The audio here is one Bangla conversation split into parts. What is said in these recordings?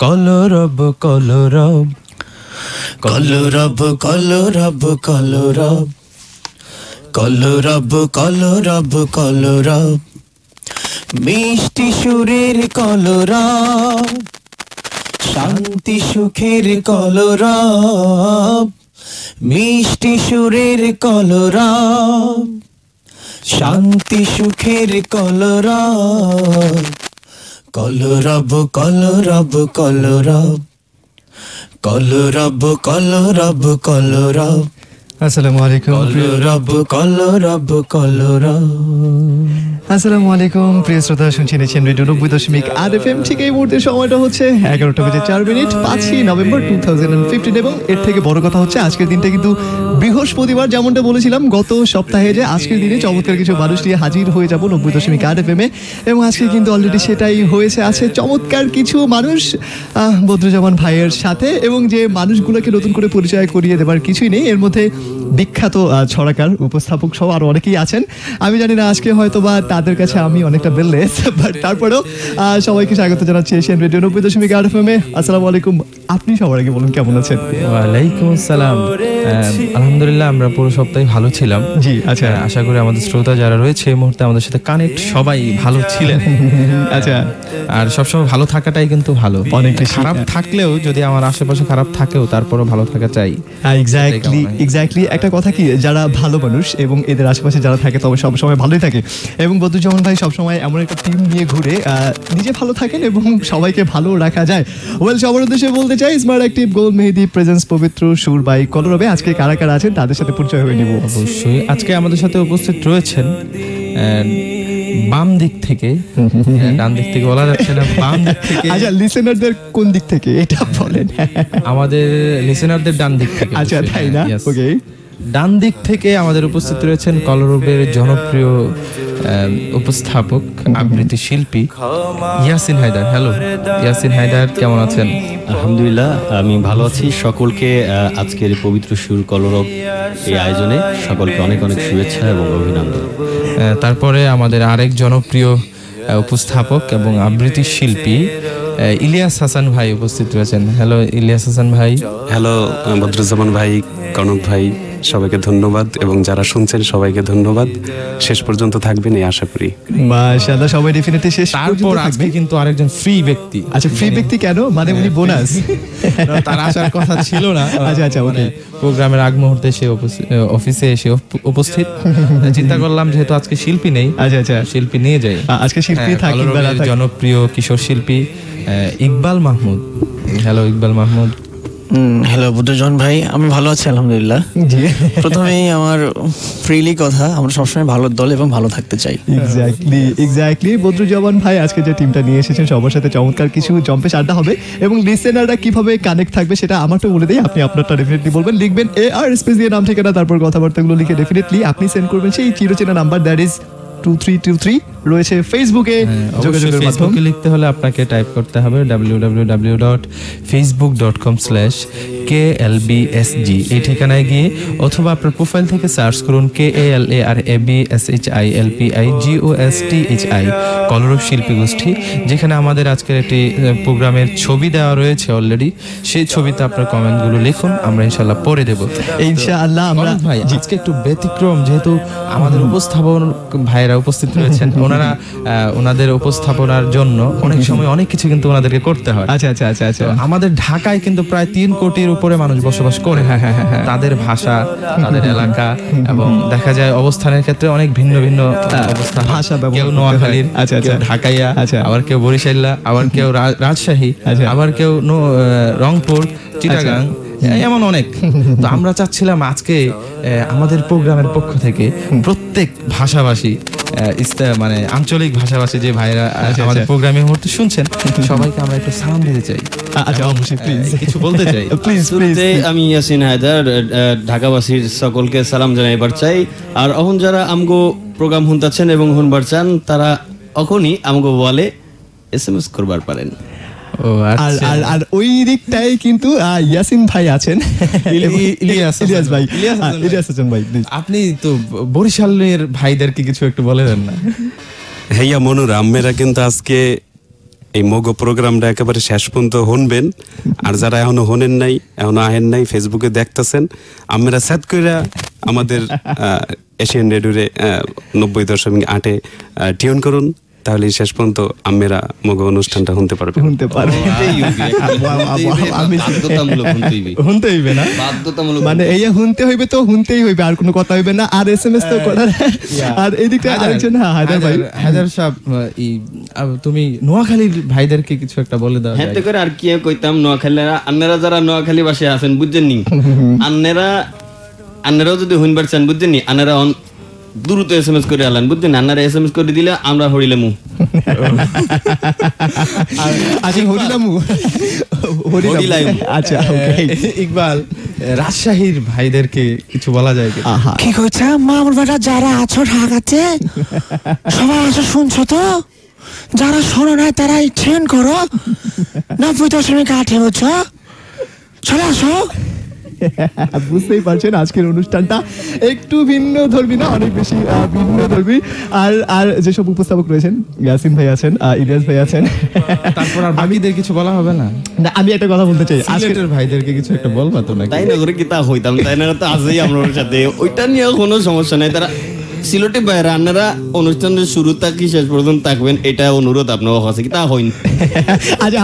কলরব কলরব কলরব কলরব কলরব কলরব কলরব কলরব মিষ্টি সুরের কলরব শান্তি সুখের কলরব মিষ্টি সুরের কলরব শান্তি সুখের কলরব কলরব কলরব কলরব কলরব কলরব কলরব আসসালামু আলাইকুম কলরব কলরব কলরব। আসসালামু আলাইকুম প্রিয় শ্রোতা, শুনছেন রেডিও 90.8 FM। ঠিক এই মুহূর্তে সময়টা হচ্ছে 11:04, 5ই নভেম্বর 2015 এবং এর থেকে বড় কথা হচ্ছে আজকের দিনটা কিন্তু বৃহস্পতিবার। যেমনটা বলেছিলাম গত সপ্তাহে যে আজকের দিনে চমৎকার কিছু মানুষ নিয়ে হাজির হয়ে যাব 90.8 FM এ, এবং আজকে কিন্তু অলরেডি সেটাই হয়েছে। আছে চমৎকার কিছু মানুষ বদরুজ্জামান ভাইয়ের সাথে, এবং যে মানুষগুলোকে নতুন করে পরিচয় করিয়ে দেবার কিছুই নেই। এর মধ্যে বিখ্যাত ছড়াকার উপস্থাপক সহ আরো অনেকেই আছেন। আমি জানি না আজকে হয়তো বা তাদের কাছে আমি অনেকটা বেললেস, বাট তারপরেও সবাইকে স্বাগত জানাচ্ছি এশিয়ান রেডিও 90.8 FM এ। আসসালামু আলাইকুম। আপনি সবার আগে বলুন কেমন আছেন? ওয়ালাইকুম আসসালাম। আলহামদুলিল্লাহ আমরা পুরো সপ্তাহে ভালো ছিলাম। জি আচ্ছা, আশা করি আমাদের শ্রোতা যারা রয়েছে এই মুহূর্তে আমাদের সাথে কানেক্ট সবাই ভালো ছিলেন। আচ্ছা, আর সবসময় ভালো থাকাটাই কিন্তু ভালো। অনেক বেশি খারাপ থাকলেও যদি আমার আশেপাশে খারাপ থাকেও তারপরও ভালো থাকা চাই। এক্স্যাক্টলি একটা কথা কি, যারা ভালো মানুষ এবং এদের আশেপাশে যারা থাকে তবে সবসময় ভালোই থাকে। এবং বদরুজ্জামান ভাই সবসময় এমন একটা টিম নিয়ে ঘুরে নিজে ভালো থাকেন এবং সবাইকে ভালো রাখা যায়। ওয়েল, সবার উদ্দেশ্যে বলতে চাই স্মার্ট অ্যাক্টিভ গোল মেহেদি প্রেজেন্স পবিত্র সুর বাই কলরবে আজকে কারা কারা আছেন তাদের সাথে পরিচয় হয়ে নিব। অবশ্যই আজকে আমাদের সাথে উপস্থিত রয়েছেন বাম দিক থেকে, ডান দিক থেকে বলা যাচ্ছে না, বাম দিক থেকে। আচ্ছা, লিসেনারদের কোন দিক থেকে এটা বলেন? আমাদের লিসেনারদের ডান দিক থেকে। আচ্ছা, তাই না? ওকে। ডান দিক থেকে আমাদের উপস্থিত রয়েছেন কলরবের জনপ্রিয় উপস্থাপক আবৃত্তি শিল্পী ইয়াসিন হায়দার। হ্যালো ইয়াসিন হায়দার, কেমন আছেন? আলহামদুলিল্লাহ, আমি ভালো আছি। সকলকে আজকের পবিত্র সুর কলরব এই আয়োজনে সকলকে অনেক অনেক শুভেচ্ছা এবং অভিনন্দন। তারপরে আমাদের আরেক জনপ্রিয় উপস্থাপক এবং আবৃত্তি শিল্পী ইলিয়াস হাসান ভাই উপস্থিত রয়েছেন। হ্যালো ইলিয়াস হাসান ভাই। হ্যালো বদরুজ্জামান ভাই, কনক ভাই, সবাইকে ধন্যবাদ এবং যারা শুনছেন সবাইকে ধন্যবাদ। শেষ পর্যন্ত থাকবেন এই আশা করি। মাশাআল্লাহ, সবাই ডেফিনেটলি শেষ পর্যন্ত তারপর থাকবে। আজকে কিন্তু আরেকজন ফ্রি ব্যক্তি। আচ্ছা, ফ্রি ব্যক্তি কেন? মানে উনি বোনাস? তার আসার কথা ছিল না। আচ্ছা, ওকে। প্রোগ্রামের আগ মুহূর্তে সে অফিসে এসে উপস্থিত। চিন্তা করলাম যেহেতু আজকে শিল্পী নেই, আচ্ছা শিল্পী নিয়ে যাই। আজকে শিল্পী থাকি বা না থাকি। জনপ্রিয় কিশোর শিল্পী ইকবাল মাহমুদ। হ্যালো ইকবাল মাহমুদ। হ্যালো বদরুজ্জামান ভাই, আমি ভালো আছি আলহামদুলিল্লাহ। প্রথমেই আমার ফ্রিলি কথা, আমরা সবসময় ভালো দল এবং ভালো থাকতে চাই। এক্স্যাক্টলি বদরুজ্জামান ভাই আজকে যে টিমটা নিয়ে এসেছেন সবার সাথে চমৎকার কিছু জম্পেশ আড্ডা হবে, এবং লিসেনাররা কিভাবে কানেক্ট থাকবে সেটা আমারটা বলে দেই, আপনি আপনারটা ডেফিনেটলি বলবেন। লিখবেন AR স্পেস দিয়ে নাম ঠিকানা, তারপর কথাবার্তাগুলো লিখে ডেফিনেটলি আপনি সেন্ড করবেন সেই চিরচেনা নাম্বার, দ্যাট ইজ 2323। রয়েছে ফেসবুকে যোগাযোগের মাধ্যম। লিখতে হলে আপনাকে টাইপ করতে হবে www.facebook.com/KLBSG এই ঠিকানায় গিয়ে, অথবা আপনার প্রোফাইল থেকে সার্চ করুন KALARABSHILPIGOSTHI কলরব শিল্পী গোষ্ঠী, যেখানে আমাদের আজকের একটি প্রোগ্রামের ছবি দেওয়া রয়েছে অলরেডি। সেই ছবিতে আপনার কমেন্টগুলো লিখুন, আমরা ইনশাআল্লাহ পড়ে দেব ইনশাআল্লাহ। আমরা ভাই আজকে একটু ব্যতিক্রম, যেহেতু আমাদের উপস্থাপন ভাইয়েরা উপস্থিত রয়েছেন, ওনাদের উপস্থাপনার জন্য অনেক সময় অনেক কিছু কিন্তু ওনাদেরকে করতে হয়। আচ্ছা। আমাদের ঢাকায় কিন্তু প্রায় 3 কোটির উপরে মানুষ বসবাস করে। তাদের ভাষা, তাদের এলাকা এবং দেখা যায় অবস্থানের ক্ষেত্রে অনেক ভিন্ন ভিন্ন অবস্থা। ভাষা কেউ নোয়াখালীর, কেউ ঢাকাইয়া, আবার কেউ বরিশাল্লা, আবার কেউ রাজশাহী, আবার কেউ রংপুর, চিটাগাং, এমন অনেক। তো আমরা চাচ্ছিলাম আজকে আমাদের প্রোগ্রামের পক্ষ থেকে প্রত্যেক ভাষাভাষী, মানে আঞ্চলিক ভাষাভাষী যে ভাইরা আমাদের প্রোগ্রামে মুহূর্তে শুনছেন, সবাইকে আমরা একটু সালাম দিতে চাই। আচ্ছা, অবশ্যই প্লিজ কিছু বলতে চাই। প্লিজ। আমি ইয়াসিন হায়দার ঢাকাবাসীর সকলকে সালাম জানাইবার চাই। আর এখন যারা আমগো প্রোগ্রাম শুনতাছেন এবং শুনবার চান, তারা এখনই আমগো বলে SMS করবার পারেন। আর ওই দিকটাই কিন্তু ইয়াসিন ভাই আছেন, ইলিয়াস হাসান ভাই। আপনি তো বরিশালের ভাইদেরকে কিছু একটু বলে দেন না? হেয়া মনুরা, আম্মেরা কিন্তু আজকে এই মগো প্রোগ্রামটা একেবারে শেষ পর্যন্ত শুনবেন। আর যারা এখনো হনেন নাই, এখনো আহেন নাই, ফেসবুকে দেখতেছেন, আমরা সেট কইরা আমাদের এশিয়ান রেডিওরে 90.8 টিউন করুন, তাহলে শেষ পর্যন্ত আমরা মগো অনুষ্ঠানটা শুনতে পারবেন। শুনতে পারবে শুনতে হইবে না, মানে এই শুনতে হইবে তো শুনতেই হইবে, আর কোনো কথা হইবে না। আর SMS তো করার। আর এদিকে আরেকজন হায়দার ভাই, হায়দার সাহেব, তুমি নোয়াখালীর ভাইদেরকে কিছু একটা বলে দাও। হ্যাঁ তো করে আর কি কইতাম, নোয়াখালীরা আন্নারা যারা নোয়াখালী বাসায় আছেন বুঝছেন নি, আন্নারাও যদি শুনবার চান বুঝছেন নি, আন্নারা দ্রুত SMS করে আলেন বুঝছেন, আন্নারা SMS করে দিলে আমরা হরিলামু। আচ্ছা হরিলামু, হরিলামু, আচ্ছা ওকে। ইকবাল, রাজশাহীর ভাইদেরকে কিছু বলা যায় কি? কি কইছে মামুর বেটা, যারা আছো ঢাকাতে সবাই আছো শুনছো তো, যারা শোনো না তারা ট্রেন করো 90.8 বুঝছো, চলে আসো। বুঝতেই পারছেন আজকের অনুষ্ঠানটা একটু ভিন্ন ধর্মী না, অনেক বেশি ভিন্ন ধর্মী। আর যেসব উপস্থাপক রয়েছেন, ইয়াসিন ভাই আছেন, ইলিয়াস ভাই আছেন, তারপর আর বাকিদের কিছু বলা হবে না? না, আমি একটা কথা বলতে চাই, আজকের ভাইদেরকে কিছু একটা বলবা তো নাকি? তাই না করে কি তা হইতাম, তাই না তো আছেই আমরা ওর সাথে, ওইটা নিয়ে কোনো সমস্যা নাই। তারা সিলেটে বাইরে, আপনারা অনুষ্ঠানের শুরু থেকে শেষ পর্যন্ত থাকবেন, এটা অনুরোধ আপনার কাছে, কি তা হইন। আচ্ছা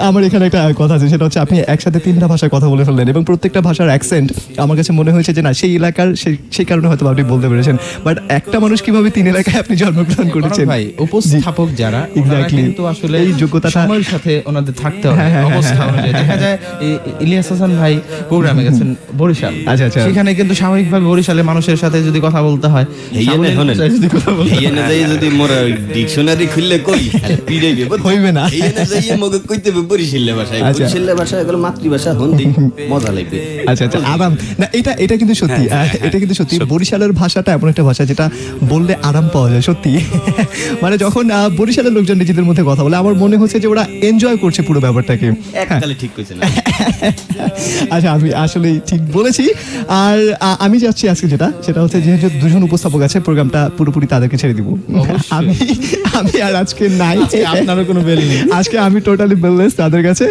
আমার এখানে একটা কথা আছে, সেটা হচ্ছে আপনি একসাথে 3টা ভাষায় কথা বলে ফেললেন এবং প্রত্যেকটা ভাষার অ্যাকসেন্ট আমার কাছে মনে হয়েছে যে না সেই এলাকার, সেই কারণে হয়তো আপনি বলতে পেরেছেন। বাট একটা মানুষ কিভাবে 3 এলাকায় আপনি জন্মগ্রহণ করেছেন ভাই, উপস্থাপক যারা এক্স্যাক্টলি, কিন্তু আসলে এই যোগ্যতাটা সময়ের সাথে ওনাদের থাকতে হবে, অবস্থা অনুযায়ী। দেখা যায় ইলিয়াস হাসান ভাই প্রোগ্রামে গেছেন বরিশাল, আচ্ছা আচ্ছা, সেখানে কিন্তু স্বাভাবিকভাবে বরিশালের মানুষের সাথে যদি কথা বলতে হয়, যদি মোরা ডিকশনারি খুললে কই পিড়াইবে, হইবে না। মগে কইতে বরিশাল ভাষায়, বরিশাল ভাষা এগুলো মাতৃভাষা হন্দি মজা লাগবে। আচ্ছা আচ্ছা, আরাম না, এটা কিন্তু সত্যি, এটা কিন্তু সত্যি। বরিশালের ভাষাটা এমন একটা ভাষা যেটা বললে আরাম পাওয়া যায় সত্যি। মানে যখন বরিশালের লোকজন নিজেদের মধ্যে কথা বলে, আমার মনে হচ্ছে যে ওরা এনজয় করছে পুরো ব্যাপারটাকে। এককালে ঠিক কইছেন। আচ্ছা, আমি আসলে ঠিক বলেছি। আর আমি যাচ্ছি আজকে সেটা হচ্ছে, যেহেতু দুজন উপস্থাপক আছে, প্রোগ্রামটা পুরোপুরি তাদেরকে ছেড়ে দিব। আমি আর আজকে নাই, আপনারও কোনো বেল নেই আজকে, আমি টোটালি বেললেস তাদের কাছে।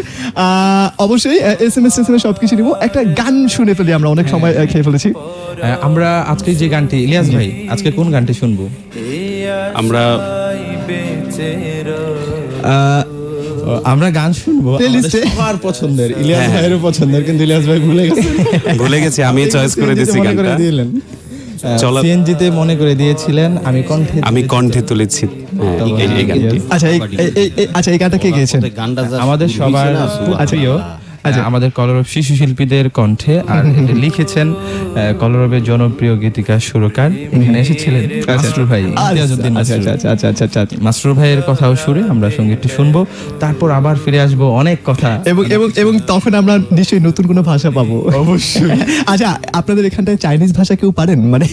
অবশ্যই SMS সবকিছু নিব, একটা গান শুনে ফেলি, আমরা অনেক সময় খেয়ে ফেলেছি। আমরা আজকে যে গানটি, ইলিয়াস ভাই আজকে কোন গানটি শুনবো? আমরা গান শুনবো সবার পছন্দের, ইলিয়াস ভাইয়েরও পছন্দের, কিন্তু ইলিয়াস ভাই ভুলে গেছে। আমি চয়েস করে দিয়েছি গানটা। সিএনজিতে মনে করে দিয়েছিলেন, আমি কণ্ঠে তুলেছি এই গানটি। আচ্ছা, এই গানটা কে গেয়েছেন? আমাদের সবার প্রিয়, আমাদের কলরব শিশু শিল্পীদের কণ্ঠে, আর এটা লিখেছেন কলরবের জনপ্রিয় গীতিকার সুরকার, এখানে এসেছিলেন মাস্টার ভাই ইমতিয়াজউদ্দিন। আচ্ছা, মাস্টার ভাইয়ের কথাও সুরে আমরা সঙ্গীতটি শুনবো, তারপর আবার ফিরে আসবো অনেক কথা, এবং তখন আমরা নিশ্চয়ই নতুন কোনো ভাষা পাবো অবশ্যই। আচ্ছা, আপনাদের এখানটায় চাইনিজ ভাষা কেউ পারেন? মানে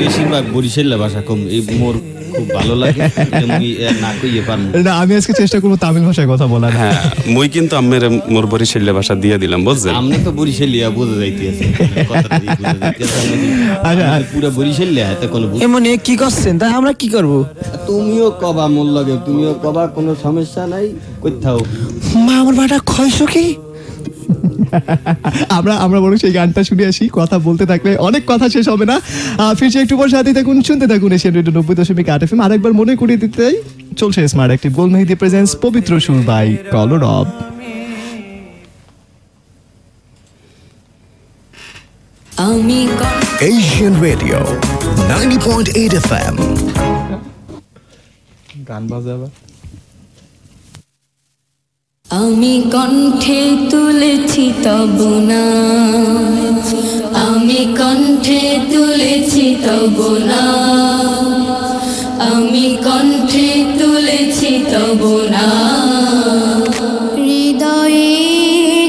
বেশিরভাগ বরিশাল ভাষা কম, এই মোর খুব ভালো লাগে, না কইয়ে পারবো না। আমি আজকে চেষ্টা করবো তামিল ভাষায় কথা বলার। হ্যাঁ, মই কিন্তু আমের মোর বরিশাল ভাষা দিয়ে দিলাম, বুঝছেন? আমনে তো বরিশালিয়া বোঝা যাইতেছে, আচ্ছা পুরো বরিশালিয়া এত কোনো এমন কি করছেন, তাই আমরা কি করব? তুমিও কবা মোর লাগে, তুমিও কবা, কোনো সমস্যা নাই, কইতাও মা আমার বাটা খয়ছো কি? আমরা বরং সেই গানটা শুনে আসি, কথা বলতে থাকলে অনেক কথা শেষ হবে না। ফিরছি একটু পর, সাথে থাকুন, শুনতে থাকুন এশিয়ান রেডিও 90.8 FM। আরেকবার মনে করিয়ে দিতে চলছে smart active gold Mehedi presents পবিত্র সুর by Kalarab. Asian radio 90.8 FM। গান বাজাবা। আমি কণ্ঠে তুলেছি তবু না, আমি কণ্ঠে তুলেছি তবু না, আমি কণ্ঠে তুলেছি তবু না, হৃদয়ে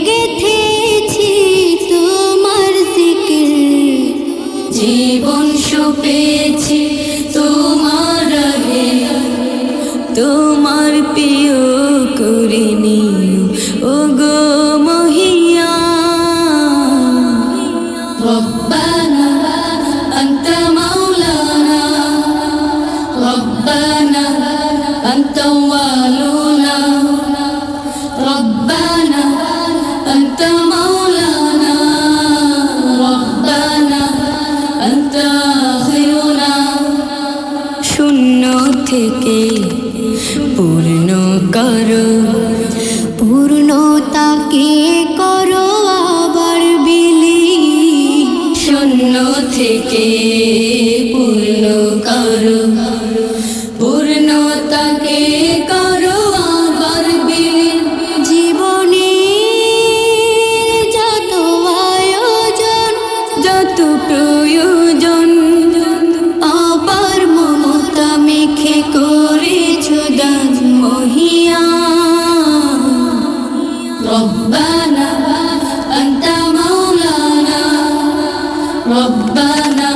গেথেছি তোমার জিকির, জীবন সপেছি তোমার আগে, তোমার প্রিয় করে নিও ও গো মহিয়া। রব্বানা আনতা মাওলানা, রব্বানা আনতা পূর্ণ করো, পূর্ণতাকে করো আবার বিলীন, শূন্য থেকে পূর্ণ করো, পূর্ণতাকে করো আবার বিলীন, জীবনে যত আয়োজন যত প্রয়োজন আবার মমতা মেখে করেছ দান মহিয়ান, রব্বানা আনতা মাওলানা, রব্বানা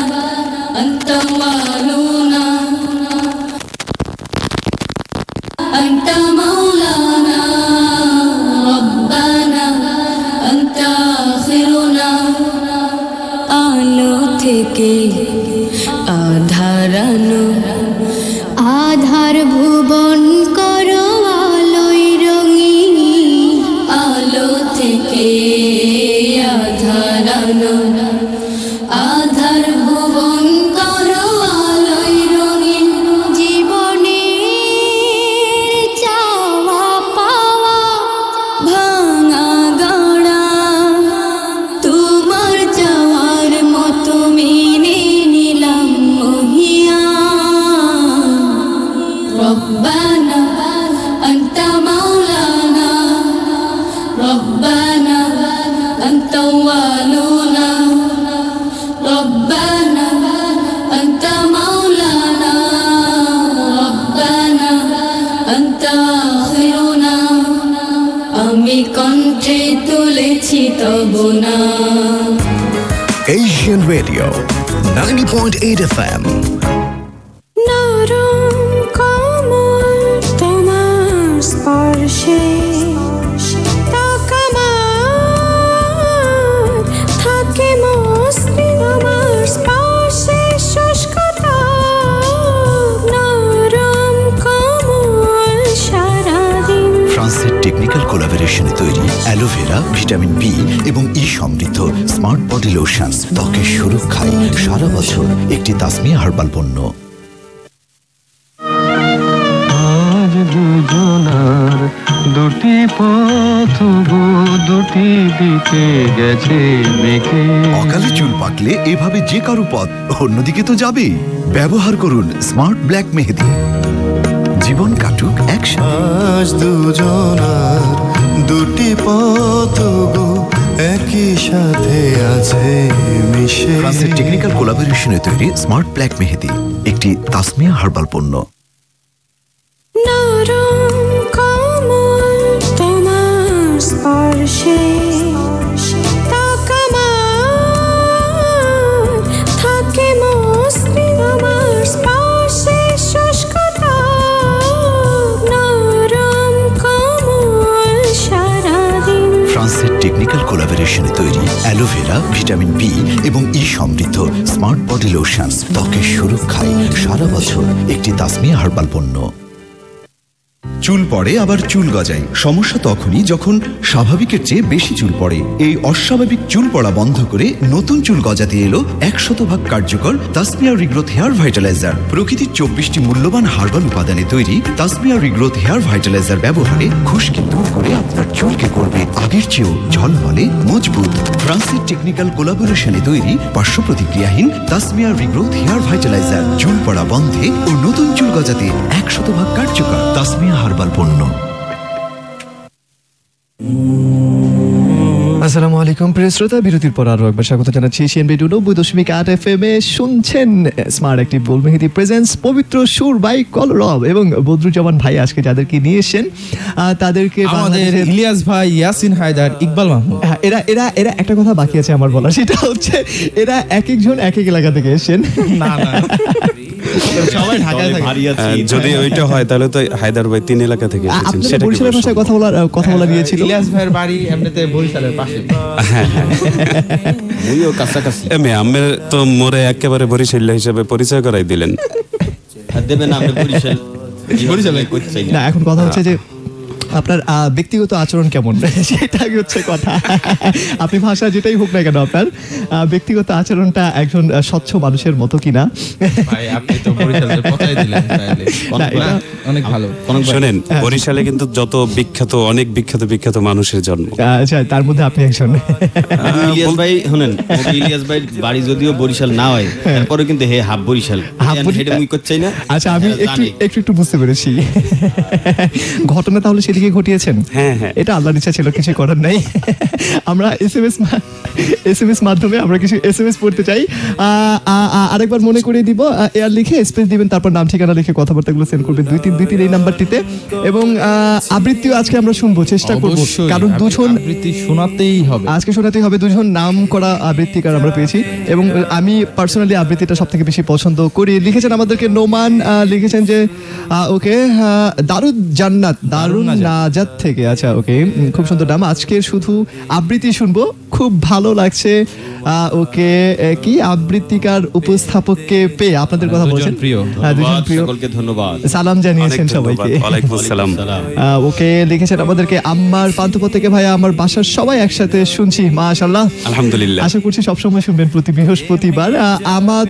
আনতা ওয়ালুনা, আনতা মাওলানা, রব্বানা আনতা আখিরুনা, আলো থেকে আধার আনো, আধার ভুবন করো আলোয় রঙিন, আলো থেকে আধার আনো, আধার ভুবন করো আলোয় রঙিন, জীবনে চাওয়া পাওয়া ভাঙা গড়া তোমার চাওয়ার মতো মেনে নিলাম মহিয়ান, রব্বানা আনতা মাওলানা, রব্বানা আনতা ওয়ালুনা, রব্বানা আনতা মাওলানা, রব্বানা আনতা আখিরুনা, আমি কণ্ঠে তুলেছি তব নাম। Asian Radio 90.8 FM. নরম কোমল তোমার স্পর্শে তাকামার থাকে মসৃণ, আমার স্পর্শে শুষ্কতা, নরম কোমল সারাদিন। ফ্রান্সের টেকনিক্যাল কোলাবোরেশনে তৈরি অ্যালোভেরা, ভিটামিন বি এবং ই সমৃদ্ধ স্মার্ট বডি লোশন ত্বকের সুরক্ষায় সারা বছর একটি তাসমিয়া হার্বাল পণ্য। আজ দুজনার দুটি পথ গো, দুটি দিকে গেছে মেঘে। অকালে চুল পাকলে এভাবে যে কারো পথ অন্যদিকে তো যাবেই। ব্যবহার করুন স্মার্ট ব্ল্যাক মেহেদি, জীবন কাটুক একসাথে। আজ দুজনার দুটি পথ গো, একই সাথে আছে মিশে। ফ্রান্সের টেকনিক্যাল কোলাবোরেশনে তৈরি স্মার্ট ব্ল্যাক মেহেদি একটি তাসমিয়া হার্বাল পণ্য। নরম কোমল তোমার স্পর্শে তাকামার থাকে মসৃণ, আমার স্পর্শে শুষ্কতা, নরম কোমল সারাদিন। ফ্রান্সের টেকনিক্যাল কোলাবোরেশনে তৈরি অ্যালোভেরা, ভিটামিন বি এবং ই সমৃদ্ধ স্মার্ট বডি লোশন ত্বকের সুরক্ষায় সারা বছর একটি তাসমিয়া হার্বাল পণ্য। চুল পড়ে আবার চুল গজায়, সমস্যা তখনই যখন স্বাভাবিকের চেয়ে বেশি চুল পড়ে। এই অস্বাভাবিক চুল পড়া বন্ধ করে নতুন চুল গজাতে এলো 100% কার্যকর তাসমিয়া রিগ্রোথ হেয়ার ভাইটালাইজার। প্রকৃতির 24টি মূল্যবান হার্বাল উপাদানে তৈরি তাসমিয়া রিগ্রোথ হেয়ার ভাইটালাইজার ব্যবহারে খুশকি দূর করে আপনার চুলকে করবে আগের চেয়েও ঝলমলে মজবুত। ফ্রান্সের টেকনিক্যাল কোলাবোরেশনে তৈরি পার্শ্ব প্রতিক্রিয়াহীন তাসমিয়া রিগ্রোথ হেয়ার ভাইটালাইজার চুল পড়া বন্ধে ও নতুন চুল গজাতে 100% কার্যকর তাসমিয়া হার্বাল পণ্য। আসসালামু আলাইকুম প্রিয় শ্রোতা, বিরতির পর আরো একবার স্বাগত জানাচ্ছি এশিয়ান রেডিও 90.8 FM এ। শুনছেন স্মার্ট অ্যাক্টিভ গোল্ড মেহেদি প্রেজেন্স পবিত্র সুর বাই কলরব এবং বদরুজ্জামান ভাই আজকে যাদেরকে নিয়ে এসেছেন তাদেরকে আমাদের ইলিয়াস ভাই, ইয়াসিন হায়দার, ইকবাল মাহমুদ। হ্যাঁ, এরা এরা এরা একটা কথা বাকি আছে আমার বলা, সেটা হচ্ছে এরা এক একজন এক এক এলাকা থেকে এসেছেন। না না, সবাই ঢাকায় থাকে। যদি ওইটা হয় তাহলে তো হায়দার ভাই 3 এলাকা থেকে এসেছেন, আপনাদের সেটা কি বরিশালের ভাষায় কথা বলা গিয়েছিল। ইলিয়াস ভাইয়ের বাড়ি এমনিতে বরিশালের পাশে। হ্যাঁ হ্যাঁ, ওইও কাছাকাছি আমের তো মোরে একেবারে বরিশাল হিসেবে পরিচয় করাই দিলেন। আর দেবেন আমরা বরিশালে করতে চাই না, এখন কথা হচ্ছে যে আপনার ব্যক্তিগত আচরণ কেমন সেটাই হচ্ছে কথা। আপনি ভাষা যেটাই হোক না কেন আপনার ব্যক্তিগত আচরণটা একজন স্বচ্ছ মানুষের মতো কিনা। ভাই আপনি তো বরিশালে পচাই দিলেন তাইলে। না, এটা অনেক ভালো। শোনেন, বরিশালে কিন্তু যত অনেক বিখ্যাত মানুষের জন্ম। আচ্ছা, তার মধ্যে আপনি একজন। ইলিয়াস ভাই শুনেন, ইলিয়াস ভাই বাড়ি যদিও বরিশাল না হয়, তারপরে কিন্তু হে হাফ বরিশাল। হেডে মুই করছাই না। আচ্ছা, আমি একটু বুঝতে পেরেছি ঘটনা তাহলে সেদিকে ঘটিয়েছেন। হ্যাঁ, এটা আল্লাহর ইচ্ছা ছিল, কিছু করার নাই। আমরা এসএমএস মাধ্যমে আমরা কিছু এসএমএস পড়তে চাই। আরেকবার মনে করিয়ে দিব, এয়ার লিখে স্পেস দিবেন, তারপর নাম ঠিকানা লিখে কথাবার্তাগুলো সেন্ড করবেন 2323 এই নাম্বারটিতে। এবং আবৃত্তিও আজকে আমরা শুনবো, চেষ্টা করব, কারণ দুজন আবৃত্তি শোনাতেই হবে, আজকে শোনাতেই হবে। দুজন নাম করা আবৃত্তিকার আমরা পেয়েছি এবং আমি পার্সোনালি আবৃত্তিটা সব থেকে বেশি পছন্দ করি। লিখেছেন আমাদেরকে নোমান, লিখেছেন যে ওকে দারুদ জান্নাত, দারুন নাজাত থেকে। আচ্ছা, ওকে, খুব সুন্দর নাম। আজকে শুধু আবৃত্তি শুনবো, খুব ভালো লাগছে। ওকে, কি আবৃত্তিকার উপস্থাপককে পেয়ে আপনাদের কথা বলছেন, দুজন প্রিয়, সকলকে ধন্যবাদ, সালাম জানিয়েছেন সবাইকে। ওয়ালাইকুম আসসালাম। ওকে, লিখেছেন আমাদেরকে আম্মার পান্থপথ থেকে, ভাইয়া আমার বাসার সবাই একসাথে শুনছি, মাশাআল্লাহ, আলহামদুলিল্লাহ। আশা করছি সবসময় শুনবেন প্রতি বৃহস্পতিবার। আমার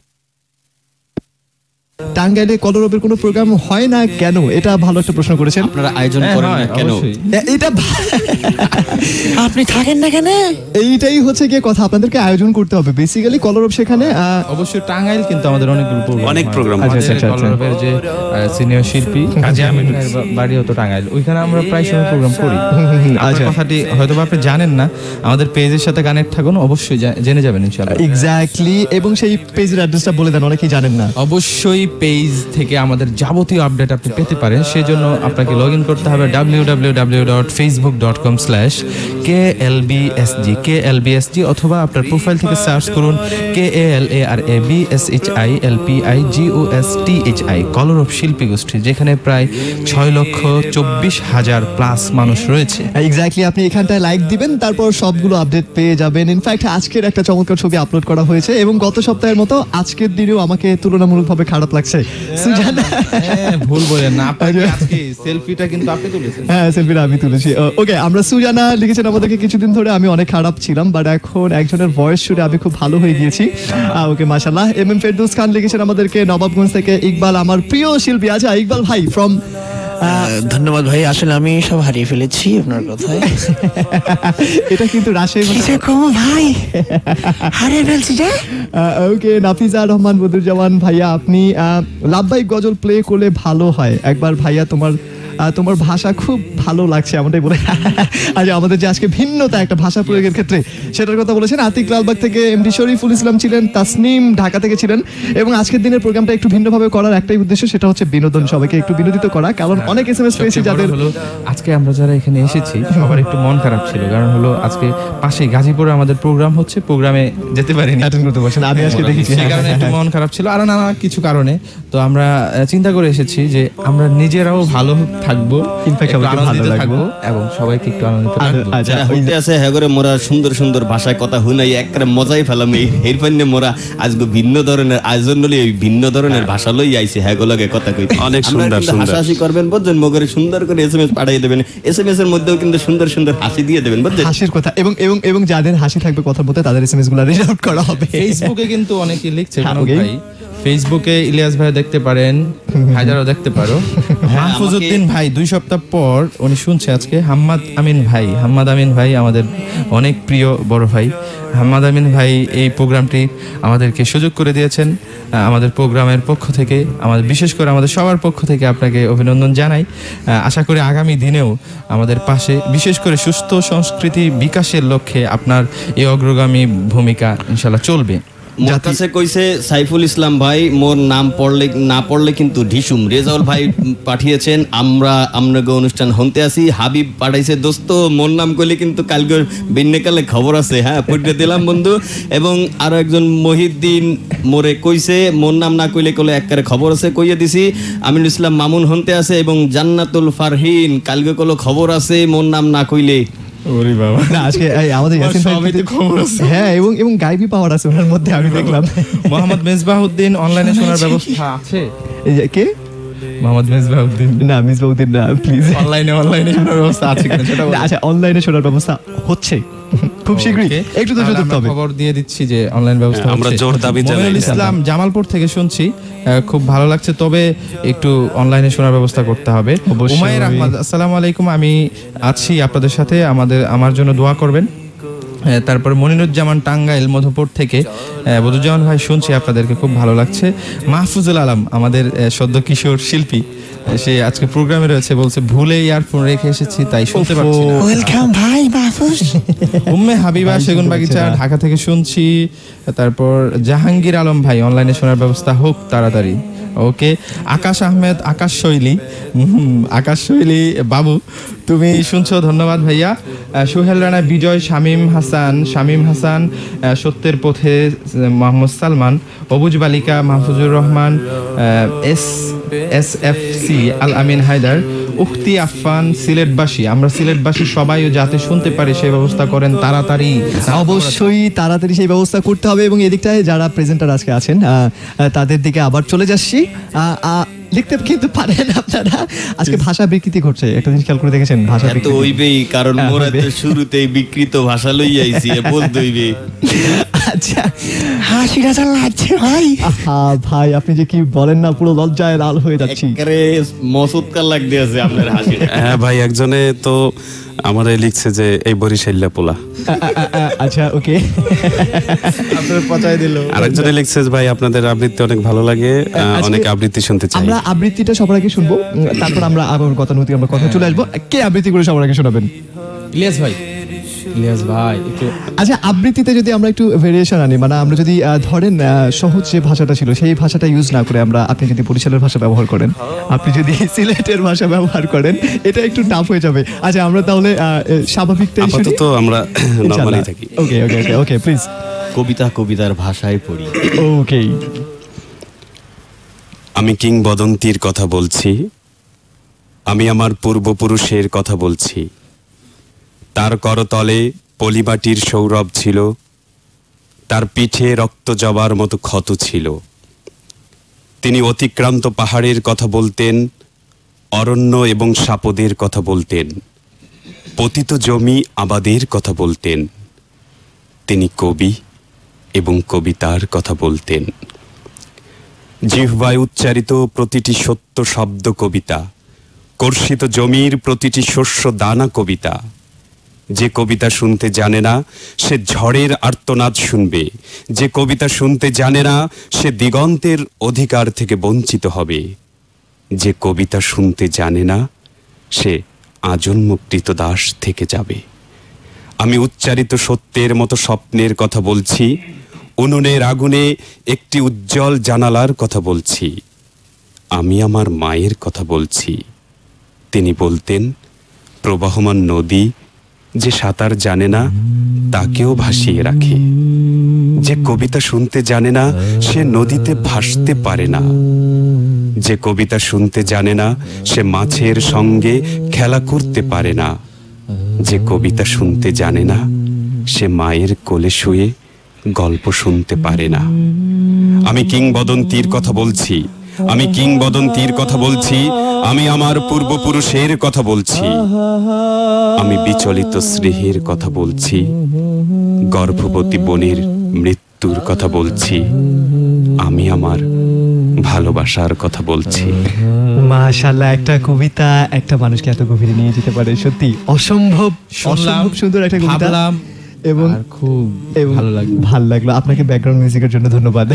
টাঙ্গাইলে কলরবের কোনো প্রোগ্রাম হয় না কেন, এটা ভালো একটা প্রশ্ন করেছেন। আপনারা আয়োজন করেন না কেন? এটা আপনি থাকেন না কেন? এইটাই হচ্ছে গিয়ে কথা, আপনাদেরকে আয়োজন করতে হবে বেসিক্যালি কলরব। সেখানে অবশ্যই টাঙ্গাইল কিন্তু আমাদের অনেক প্রোগ্রাম আচ্ছা। কলরবের যে সিনিয়র শিল্পী কাজী আমিন ভাইয়ের বাড়ি হতো টাঙ্গাইল, ওইখানে আমরা প্রায় সময় প্রোগ্রাম করি। আচ্ছা, কথাটি হয়তো আপনি জানেন না, আমাদের পেজের সাথে কানেক্ট থাকুন, অবশ্যই জেনে যাবেন ইনশাআল্লাহ। এক্স্যাক্টলি, এবং সেই পেজের অ্যাড্রেসটা বলে দেন, অনেকেই জানেন না। অবশ্যই পেজ থেকে আমাদের যাবতীয় আপডেট আপনি পেতে পারেন, সেজন্য আপনাকে লগ ইন করতে হবে www.facebook.com/KLBSG অথবা আপনার প্রোফাইল থেকে সার্চ করুন KALARABSHILPIGOSTHI কলরব শিল্পী গোষ্ঠী, যেখানে প্রায় 6,24,000 প্লাস মানুষ রয়েছে। এক্স্যাক্টলি, আপনি এখানটায় লাইক দিবেন, তারপর সবগুলো আপডেট পেয়ে যাবেন। ইনফ্যাক্ট আজকের একটা চমৎকার ছবি আপলোড করা হয়েছে এবং গত সপ্তাহের মতো আজকের দিনেও আমাকে তুলনামূলকভাবে খারাপ লাগছে। সুজানা, ভুল বলেন না, আপনাকে আজকে সেলফিটা কিন্তু আপনি তুলেছেন। হ্যাঁ, সেলফিটা আমি তুলেছি। ওকে, আমরা সুজানা লিখেছেন আমাদেরকে, কিছুদিন ধরে আমি অনেক খারাপ ছিলাম, বাট এখন একজনের ভয়েস শুনে আমি খুব ভালো হয়ে গিয়েছি। ওকে, মাশাআল্লাহ। এমএম ফেরদৌস খান লিখেছেন আমাদেরকে নবাবগঞ্জ থেকে, ইকবাল আমার প্রিয় শিল্পী। আচ্ছা, ইকবাল ভাই ফ্রম ধন্যবাদ ভাই, আসলে আমি সব হারিয়ে ফেলেছি আপনার কথায়। এটা কিন্তু রাজশাহী ভাই হারিয়ে ফেলছি যে। ওকে, নাফিজা রহমান বদরুজ্জামান ভাইয়া, আপনি লাভবাহিক গজল প্লে করলে ভালো হয় একবার ভাইয়া, তোমার ভাষা খুব ভালো লাগছে, এমনটাই বলে। আচ্ছা, আমাদের যে আজকে ভিন্নতা একটা ভাষা প্রয়োগের ক্ষেত্রে, সেটার কথা বলেছেন। আতিক লালবাগ থেকে এমডি শরীফুল ইসলাম ছিলেন, তাসনিম ঢাকা থেকে ছিলেন। এবং আজকের দিনের প্রোগ্রামটা একটু ভিন্নভাবে করার একটাই উদ্দেশ্য, সেটা হচ্ছে বিনোদন, সবাইকে একটু বিনোদিত করা। কারণ অনেক এসএমএস পেয়েছি যাদের হলো আজকে আমরা যারা এখানে এসেছি সবার একটু মন খারাপ ছিল, কারণ হলো আজকে পাশে গাজীপুরে আমাদের প্রোগ্রাম হচ্ছে, প্রোগ্রামে যেতে পারিনি, অ্যাটেন্ড করতে পারছেন। আমি আজকে দেখেছি, সেই কারণে একটু মন খারাপ ছিল, আর নানা কিছু কারণে। তো আমরা চিন্তা করে এসেছি যে আমরা নিজেরাও ভালো থাকবো, আনন্দিত থাকবো এবং সবাইকে একটু আনন্দিত রাখবো। যারা হইতে আছে হ্যাঁ করে মোরা সুন্দর সুন্দর ভাষায় কথা হুনাই একবারে মজাই ফেলাম। এই হেরফান্নে মোরা আজকে ভিন্ন ধরনের আয়োজন লই, ওই ভিন্ন ধরনের ভাষা লই আইছে হ্যাঁ লগে কথা কইতে। অনেক সুন্দর হাসাহাসি করবেন বুঝছেন, মগরে সুন্দর করে এসএমএস পাঠিয়ে দেবেন, এসএমএস এর মধ্যেও কিন্তু সুন্দর সুন্দর হাসি দিয়ে দেবেন বুঝছেন, হাসির কথা। এবং যাদের হাসি থাকবে কথার মধ্যে তাদের এসএমএস গুলো রিড আউট করা হবে। ফেসবুকে কিন্তু অনেকে লিখছে, ভাই ফেসবুকে ইলিয়াস ভাই দেখতে পারেন, হায়দারও দেখতে পারো। মাহফুজউদ্দিন ভাই 2 সপ্তাহ পর উনি শুনছে আজকে। হাম্মাদ আমিন ভাই আমাদের অনেক প্রিয় বড় ভাই। হাম্মাদ আমিন ভাই এই প্রোগ্রামটি আমাদেরকে সুযোগ করে দিয়েছেন। আমাদের প্রোগ্রামের পক্ষ থেকে, আমাদের বিশেষ করে আমাদের সবার পক্ষ থেকে আপনাকে অভিনন্দন জানাই। আশা করি আগামী দিনেও আমাদের পাশে, বিশেষ করে সুস্থ সংস্কৃতি বিকাশের লক্ষ্যে আপনার এই অগ্রগামী ভূমিকা ইনশাআল্লাহ চলবে। মোর কাছে কইছে সাইফুল ইসলাম ভাই, মোর নাম না পড়লে কিন্তু ঢিসুম। রেজাউল ভাই পাঠিয়েছেন, আমরা অনুষ্ঠান হতে আসি। হাবিব পাঠাইছে, দোস্ত মোর নাম কইলে কিন্তু কালকে বিন্নেকালে খবর আছে, হ্যাঁ পড়ে দিলাম বন্ধু। এবং আরো একজন মহিউদ্দিন মোরে কইছে, মোর নাম না কইলে একবারে খবর আছে, কইয়ে দিছি। আমিনুল ইসলাম মামুন হতে আছে এবং জান্নাতুল ফারহিন কালকে কলো খবর আছে, মোর নাম না কইলে। ওরে বাবা, না আজকে আমাদের ইয়াসিন ভাই খবর আছে, হ্যাঁ, এবং গাইবি পাওয়ার আছে ওনার মধ্যে, আমি দেখলাম। মোহাম্মদ মেজবাহুদ্দিন অনলাইনে শোনার ব্যবস্থা আছে। কে? মোহাম্মদ মিসবাউদ্দিন। না মিসবাউদ্দিন না, প্লিজ। অনলাইনে শোনার ব্যবস্থা আছে কিনা সেটা বলুন। আচ্ছা, অনলাইনে শোনার ব্যবস্থা হচ্ছে খুব শীঘ্রই, একটু ধৈর্য ধরতে হবে। খবর দিয়ে দিচ্ছি যে অনলাইন ব্যবস্থা আমরা হচ্ছে। জোর দাবি জানাই। মনিরুল ইসলাম জামালপুর থেকে শুনছি, খুব ভালো লাগছে, তবে একটু অনলাইনে শোনার ব্যবস্থা করতে হবে। অবশ্যই। উমাইর আহমদ, আসসালামু আলাইকুম, আমি আছি আপনাদের সাথে, আমার জন্য দোয়া করবেন। তারপর মনিরুজ্জামান টাঙ্গাইল মধুপুর থেকে, বদুজ্জামান ভাই শুনছি আপনাদেরকে, খুব ভালো লাগছে। মাহফুজুল আলম আমাদের সদ্য কিশোর শিল্পী, সে আজকে প্রোগ্রামে রয়েছে, বলছে ভুলে ইয়ারফোন রেখে এসেছি তাই শুনতে পাচ্ছি না। ওয়েলকাম ভাই মাহফুজ। উম্মে হাবিবা সেগুনবাগিচা ঢাকা থেকে শুনছি। তারপর জাহাঙ্গীর আলম ভাই, অনলাইনে শোনার ব্যবস্থা হোক তাড়াতাড়ি। ওকে। আকাশ আহমেদ, আকাশ শৈলী বাবু, তুমি শুনছো, ধন্যবাদ ভাইয়া। সোহেল রানা বিজয়, শামীম হাসান, সত্যের পথে মোহাম্মদ সালমান, অবুজ বালিকা, মাহফুজুর রহমান, SFC আল আমিন হায়দার, উখতি আফফান, সিলেটবাসী, আমরা সিলেটবাসী সবাই যাতে শুনতে পারি সেই ব্যবস্থা করেন তাড়াতাড়ি। অবশ্যই তাড়াতাড়ি সেই ব্যবস্থা করতে হবে। এবং এদিকটায় যারা প্রেজেন্টার আজকে আছেন তাদের দিকে আবার চলে যাচ্ছি। লিখতে কিন্তু পারেন আপনারা। আজকে ভাষা বিকৃতি ঘটছে, একটা জিনিস খেয়াল করে দেখেছেন? ভাষা এত হইবেই, কারণ মোরা তো শুরুতেই বিকৃত ভাষা লই আইছি, বলতে হইবে। আচ্ছা, হাসিটা যা লাগছে ভাই। ভাই আপনি যে কি বলেন না, পুরো লজ্জায় লাল হয়ে যাচ্ছি। একেবারে মসুদকার লাগতে আছে আপনার হাসি। হ্যাঁ ভাই, একজনে তো আমারে লিখছে যে এই বরিশাইল্লা পোলা। আচ্ছা, ওকে, আপনার পচাই দিল। আরেকজনে লিখছে যে ভাই আপনাদের আবৃত্তি অনেক ভালো লাগে, অনেক আবৃত্তি শুনতে চাই। আমরা আবৃত্তিটা সবার আগে শুনবো, তারপর আমরা আবার গতানুগতিক আমরা কথা চলে আসবো। কে আবৃত্তি করে সবার আগে শোনাবেন? ইলিয়াস ভাই একটু। আচ্ছা, আবৃত্তিতে যদি আমরা একটু ভেরিয়েশন আনি, মানে আমরা যদি ধরেন সহজ যে ভাষাটা ছিল সেই ভাষাটা ইউজ না করে আপনি যদি বরিশালের ভাষা ব্যবহার করেন, আপনি যদি সিলেটের ভাষা ব্যবহার করেন, এটা একটু টাফ হয়ে যাবে। আচ্ছা, আমরা তাহলে স্বাভাবিকটাই শুনি। আপাতত আমরা নরমালি থাকি। Okay please. কবিতার ভাষায় পড়ি। ওকে। আমি কিংবদন্তির কথা বলছি, আমি আমার পূর্বপুরুষের কথা বলছি। তার করতলে পলিমাটির সৌরভ ছিল, তার পিঠে রক্ত জবার মতো ক্ষত ছিল। তিনি অতিক্রান্ত পাহাড়ের কথা বলতেন, অরণ্য এবং সাপদের কথা বলতেন, পতিত জমি আবাদের কথা বলতেন। তিনি কবি এবং কবিতার কথা বলতেন। জিহ্বায় উচ্চারিত প্রতিটি সত্য শব্দ কবিতা, কর্ষিত জমির প্রতিটি শস্য দানা কবিতা। যে কবিতা শুনতে জানে না সে ঝড়ের আর্তনাদ শুনবে, যে কবিতা শুনতে জানে না সে দিগন্তের অধিকার থেকে বঞ্চিত হবে, যে কবিতা শুনতে জানে না সে আজন্ম কৃতদাস থেকে যাবে। আমি উচ্চারিত সত্যের মতো স্বপ্নের কথা বলছি, উনুনের আগুনে একটি উজ্জ্বল জানালার কথা বলছি। আমি আমার মায়ের কথা বলছি। তিনি বলতেন, প্রবাহমান নদী যে সাঁতার জানে না তাকেও ভাসিয়ে রাখে। যে কবিতা শুনতে জানে না সে নদীতে ভাসতে পারে না। যে কবিতা শুনতে জানে না সে মাছের সঙ্গে খেলা করতে পারে না। যে কবিতা শুনতে জানে না সে মায়ের কোলে শুয়ে গল্প শুনতে পারে না। আমি কিংবদন্তির কথা বলছি, আমি কিংবদন্তির কথা বলছি, আমি আমার পূর্বপুরুষের কথা বলছি। আমি বিচলিত স্নেহের কথা বলছি, গর্ভবতী বোনের মৃত্যুর কথা বলছি। আমি আমার ভালোবাসার কথা বলছি। মাশাআল্লাহ, একটা কবিতা একটা মানুষকে এত গভীরে নিয়ে যেতে পারে, সত্যি অসম্ভব সুন্দর একটা কবিতা। এবং খুব ভালো লাগলো। আপনাকে ব্যাকগ্রাউন্ড মিউজিকের জন্য ধন্যবাদ।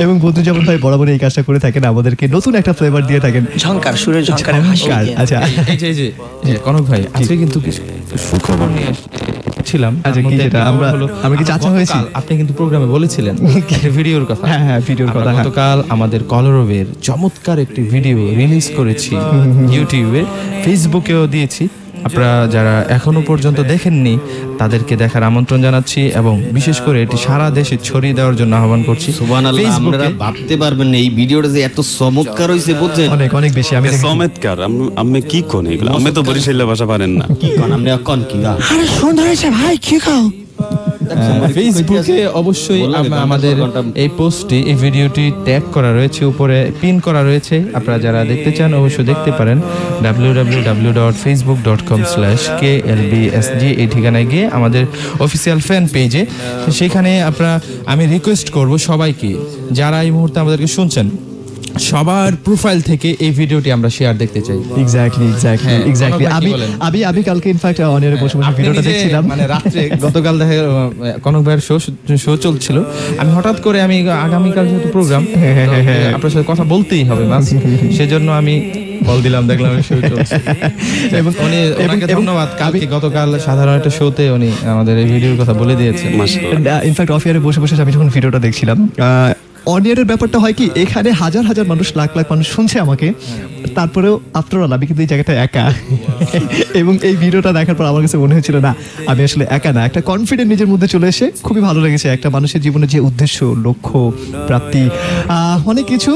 এবং বদুজ্জামান ভাই বরাবর এই কাজটা করে থাকেন, আমাদেরকে নতুন একটা ফ্লেভার দিয়ে থাকেন। ঝংকার সুরের ঝংকারের হাসি। আচ্ছা, এই যে কনক ভাই, আজকে কিন্তু সুখবর নিয়ে ছিলাম। আচ্ছা, কি সেটা? আমরা কি চাচা হয়েছি? আপনি কিন্তু প্রোগ্রামে বলেছিলেন ভিডিওর কথা। হ্যাঁ, ভিডিওর কথা। গতকাল আমাদের কলরবের চমৎকার একটি ভিডিও রিলিজ করেছি ইউটিউবে, ফেসবুকেও দিয়েছি। আপনারা যারা এখনো পর্যন্ত দেখেননি তাদেরকে দেখার আমন্ত্রণ জানাচ্ছি এবং বিশেষ করে এটি সারা দেশে ছড়িয়ে দেওয়ার জন্য আহ্বান করছি। সুবহানাল্লাহ, আপনারা ভাবতে পারবেন না এই ভিডিওটা যে এত চমৎকার হইছে, বুঝছেন? অনেক বেশি। আমি চমৎকার। আমি কি কোন এগুলো? আমি তো বরিশালের ভাষা পারেন না। কি কোন? আপনি কোন কি? আরে সুন্দর হয়েছে ভাই, কি খাও? ফেসবুকে অবশ্যই আমাদের এই পোস্টটি, এই ভিডিওটি ট্যাগ করা রয়েছে, উপরে পিন করা রয়েছে। আপনারা যারা দেখতে চান অবশ্যই দেখতে পারেন www.facebook.com/klbsg এই ঠিকানায় গিয়ে আমাদের অফিসিয়াল ফ্যান পেজে। সেখানে আমি রিকোয়েস্ট করব সবাইকে যারা এই মুহূর্তে আমাদেরকে শুনছেন, সবার প্রোফাইল থেকে এই ভিডিওটি আমরা শেয়ার দেখতে চাই। এক্স্যাক্টলি। আমি কালকে ইনফ্যাক্ট অনেক বসে ভিডিওটা দেখছিলাম, মানে রাত্রে গতকাল দেখা কনক ভাইয়ের শো চলছিল। আমি হঠাৎ করে আগামীকাল যেহেতু প্রোগ্রাম, আপনার সাথে কথা বলতেই হবে না, সেজন্য আমি কল দিলাম, দেখলাম শো চলছে। এবং ওনাকে ধন্যবাদ, গতকাল সাধারণ একটা শোতে উনি আমাদের এই ভিডিওর কথা বলে দিয়েছে। ইনফ্যাক্ট অফ ইয়ারে বসে আমি যখন ভিডিওটা দেখছিলাম, অনিয়ারের ব্যাপারটা হয় কি, এখানে হাজার হাজার মানুষ, লাখ লাখ মানুষ শুনছে আমাকে, তারপরেও আফটার অল আমি কিন্তু এই জায়গাটা একা। এবং এই ভিডিওটা দেখার পর আমার কাছে মনে হয়েছিল না, আমি আসলে একা না, একটা কনফিডেন্ট নিজের মধ্যে চলে এসে খুবই ভালো লেগেছে। একটা মানুষের জীবনে যে উদ্দেশ্য, লক্ষ্য, প্রাপ্তি, অনেক কিছু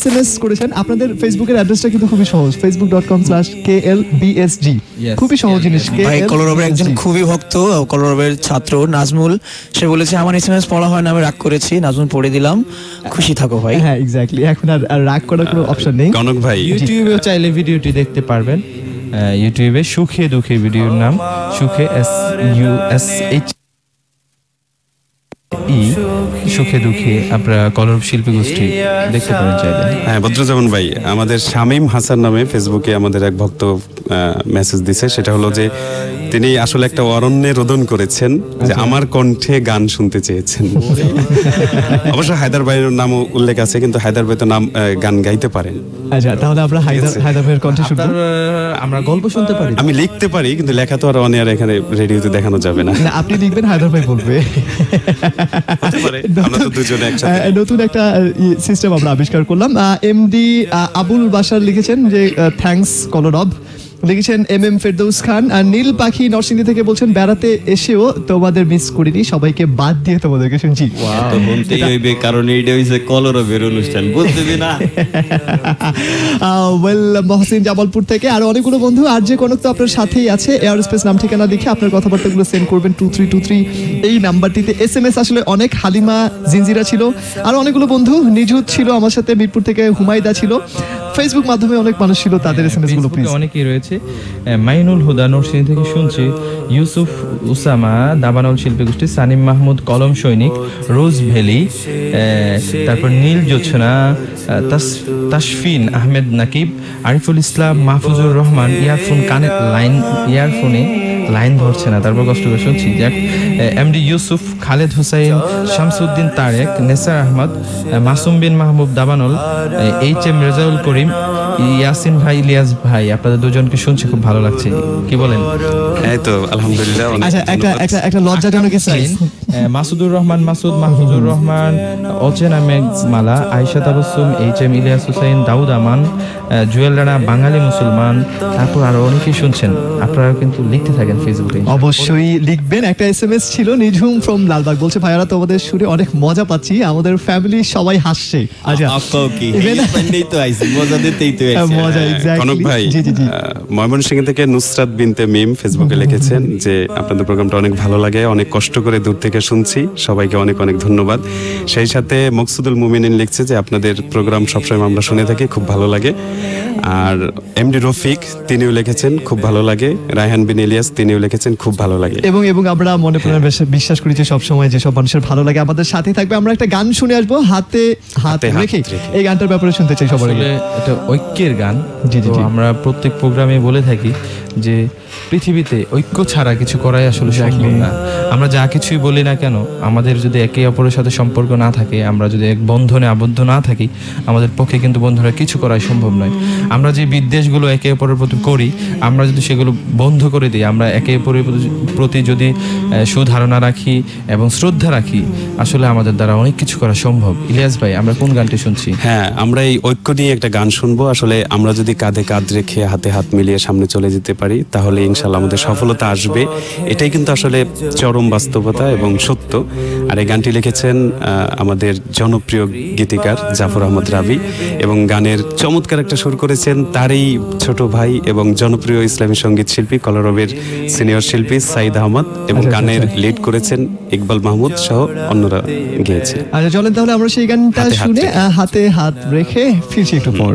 SMS করেছেন। আপনাদের ফেসবুকের অ্যাড্রেসটা কিন্তু খুবই সহজ, facebook.com/klbsg, খুবই সহজ জিনিস। কলরবের একজন খুবই ভক্ত, কলরবের ছাত্র নাজমুল, সে বলেছে আমার SMS পড়া হয় না, আমি রাগ করেছি, নাজমুল পড়ে দিলাম, খুশি থাকো ভাই। হ্যাঁ এক্স্যাক্টলি, এখন আর রাগ করার কোনো অপশন নেই। কনক ভাই ইউটিউবেও চাইলে ভিডিওটি দেখতে পারবেন। ইউটিউবে সুখে দুঃখে ভিডিওর নাম সুখে সুখে দুঃখে আপনারা কলরব শিল্পী গোষ্ঠী দেখতে পারেন চাইলে। হ্যাঁ বদ্রজামান ভাই, আমাদের শামীম হাসান নামে ফেসবুকে আমাদের এক ভক্ত মেসেজ দিছে, সেটা হলো যে তিনি আসলে একটা অরণ্যে রোদন করেছেন যে আমার কণ্ঠে গান শুনতে চেয়েছেন। অবশ্য হায়দার ভাইয়ের নাম উল্লেখ আছে, কিন্তু হায়দার ভাই তো গান গাইতে পারেন। আচ্ছা, তাহলে আমরা হায়দার ভাইয়ের কণ্ঠে শুনবো। আমরা গল্প শুনতে পারি, আমি লিখতে পারি, কিন্তু লেখা তো আর অনিয়ার এখানে রেডিওতে দেখানো যাবে না। আপনি লিখবেন, হায়দার ভাই বলবে। নতুন একটা সিস্টেম আমরা আবিষ্কার করলাম। এমডি আবুল বাশার লিখেছেন যে থ্যাঙ্কস কলরব, লিখেছেন MM ফেরদৌস খান। আর নীল পাখি নরসিংদী থেকে বলছেন বেড়াতে এসেও তোমাদের মিস করিনি, সবাইকে বাদ দিয়ে তোমাদেরকে শুনছি। বলতেই হইবে, কারণ এইটা হইছে কলরবের অনুষ্ঠান, বুঝতে না। ওয়েল, মহসিন জামালপুর থেকে আর অনেকগুলো বন্ধু, আর যে কনক তো আপনার সাথেই আছে। এয়ার স্পেস নাম ঠিকানা লিখে আপনার কথাবার্তাগুলো সেন্ড করবেন 2323 এই নাম্বারটিতে। SMS আসলে অনেক, হালিমা জিনজিরা ছিল, আর অনেকগুলো বন্ধু নিযুত ছিল আমার সাথে, মিরপুর থেকে হুমায়দা ছিল, ফেসবুক মাধ্যমে অনেক মানুষ ছিল, তাদের SMS গুলো প্লিজ। অনেকেই রয়েছে। মাইনুল হুদা নরসিংদী থেকে শুনছি, ইউসুফ উসামা দাবানল শিল্পী গোষ্ঠী, সানিম মাহমুদ কলম সৈনিক, রোজ ভ্যালি, তারপর নীল জোছনা, তাসফিন আহমেদ নাকিব, আরিফুল ইসলাম, মাহফুজুর রহমান, ইয়ারফোনে লাইন ধরছে না, তারপর কষ্ট করে শুনছি। যাক, এমডি ইউসুফ, খালেদ হুসাইন, শামসুদ্দিন তারেক, নেসার আহমদ, মাসুম বিন মাহবুব দাবানল, HM রেজাউল করিম, ইয়াসিন ভাই, ইলিয়াস ভাই, আপনাদের দুজনকে শুনছি, খুব ভালো লাগছে। কি বলেন? এই তো আলহামদুলিল্লাহ। আচ্ছা, একটা লজ্জাজনক মাসুদুর রহমান, মাসুদ, মাহফুজুর রহমান, অচেনা মেঘমালা, আয়েশা তাবসুম, HM ইলিয়াস হুসাইন, দাউদ আমান, জুয়েল রানা, বাঙালি মুসলমান, তারপর আরো অনেকেই শুনছেন। আপনারা কিন্তু লিখতে থাকেন ফেসবুকে, অবশ্যই লিখবেন। একটা SMS ছিল নিঝুম ফ্রম লালবাগ, বলছে ভাইয়ারা তোমাদের সুরে অনেক মজা পাচ্ছি, আমাদের ফ্যামিলি সবাই হাসছে। আচ্ছা, কনক ভাই, ময়মনসিংহ থেকে নুসরাত বিনতে মিম ফেসবুকে লিখেছেন যে আপনাদের প্রোগ্রামটা অনেক ভালো লাগে, অনেক কষ্ট করে দূর থেকে শুনছি, সবাইকে অনেক অনেক ধন্যবাদ। সেই সাথে মকসুদুল মুমিনিন লিখছে যে আপনাদের প্রোগ্রাম সবসময় আমরা শুনে থাকি, খুব ভালো লাগে। আর এমডি রফিক তিনিও লিখেছেন খুব ভালো লাগে। রায়হান বিন ইলিয়াস তিনিও লিখেছেন খুব ভালো লাগে। এবং আমরা মনে প্রাণে বিশ্বাস করি যে সবসময় যেসব মানুষের ভালো লাগে আমাদের সাথে থাকবে। আমরা একটা গান শুনে আসবো, হাতে হাত রেখে। এই গানটার ব্যাপারে শুনতে চাই সবার আগে। এটা ঐক্যের গান। আমরা প্রত্যেক প্রোগ্রামে বলে থাকি যে পৃথিবীতে ঐক্য ছাড়া কিছু করাই আসলে সম্ভব না। আমরা যা কিছুই বলি না কেন, আমাদের যদি একে অপরের সাথে সম্পর্ক না থাকে, আমরা যদি এক বন্ধনে আবদ্ধ না থাকি, আমাদের পক্ষে কিন্তু বন্ধুরা কিছু করাই সম্ভব নয়। আমরা যে বিদ্বেষগুলো একে অপরের প্রতি করি, আমরা যদি সেগুলো বন্ধ করে দিই, আমরা একে অপরের প্রতি যদি সুধারণা রাখি এবং শ্রদ্ধা রাখি, আসলে আমাদের দ্বারা অনেক কিছু করা সম্ভব। ইলিয়াস ভাই, আমরা কোন গানটি শুনছি? হ্যাঁ, আমরা এই ঐক্য নিয়ে একটা গান শুনবো। আসলে আমরা যদি কাঁধে কাঁধ রেখে হাতে হাত মিলিয়ে সামনে চলে যেতে পারি তাহলে ইনশাল্লাহ আমাদের সফলতা আসবে। এটাই কিন্তু আসলে চরম বাস্তবতা এবং সত্য। আর এই গানটি লিখেছেন আমাদের জনপ্রিয় গীতিকার জাফর আহমদ রাবি এবং গানের চমৎকার একটা সুর করেছেন তারই ছোট ভাই এবং জনপ্রিয় ইসলামী সঙ্গীত শিল্পী কলরবের সিনিয়র শিল্পী সাইদ আহমদ এবং গানের লিড করেছেন ইকবাল মাহমুদ সহ অন্যরা গেয়েছে। আচ্ছা চলেন তাহলে আমরা সেই গানটা শুনে হাতে হাত রেখে ফিরছি একটু পর।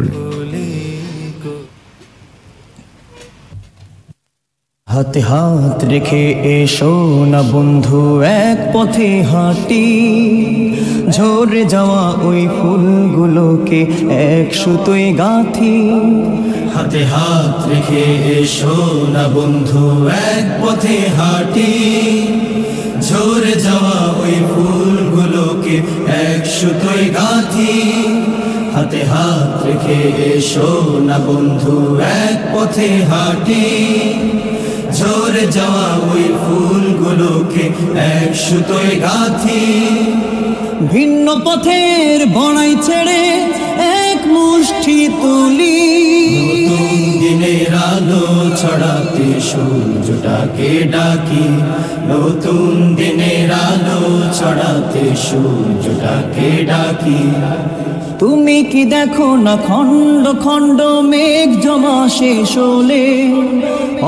হাতে হাত রেখে এসো না বন্ধু এক পথে হাঁটি, ঝরে যাওয়া ওই ফুলগুলোকে এক সুতোয় গাঁথি। হাতে হাত রেখে এসো না বন্ধু এক পথে হাঁটি, ঝরে যাওয়া ওই ফুলগুলোকে এক সুতোয় গাঁথি। হাতে হাত রেখে এসো না বন্ধু এক পথে হাঁটি, ঝরে যাওয়া ওই ফুলগুলোকে এক সুতোয় গাঁথি। ভিন্ন পথের বড়াই ছেড়ে এক মুষ্টি তুলি, নতুন দিনের আলো ছড়াতে সূর্যটাকে ডাকি। নতুন দিনের আলো ছড়াতে সূর্যটাকে ডাকি। তুমি কি দেখো না খণ্ড খণ্ড মেঘ জমা শেষ হলে,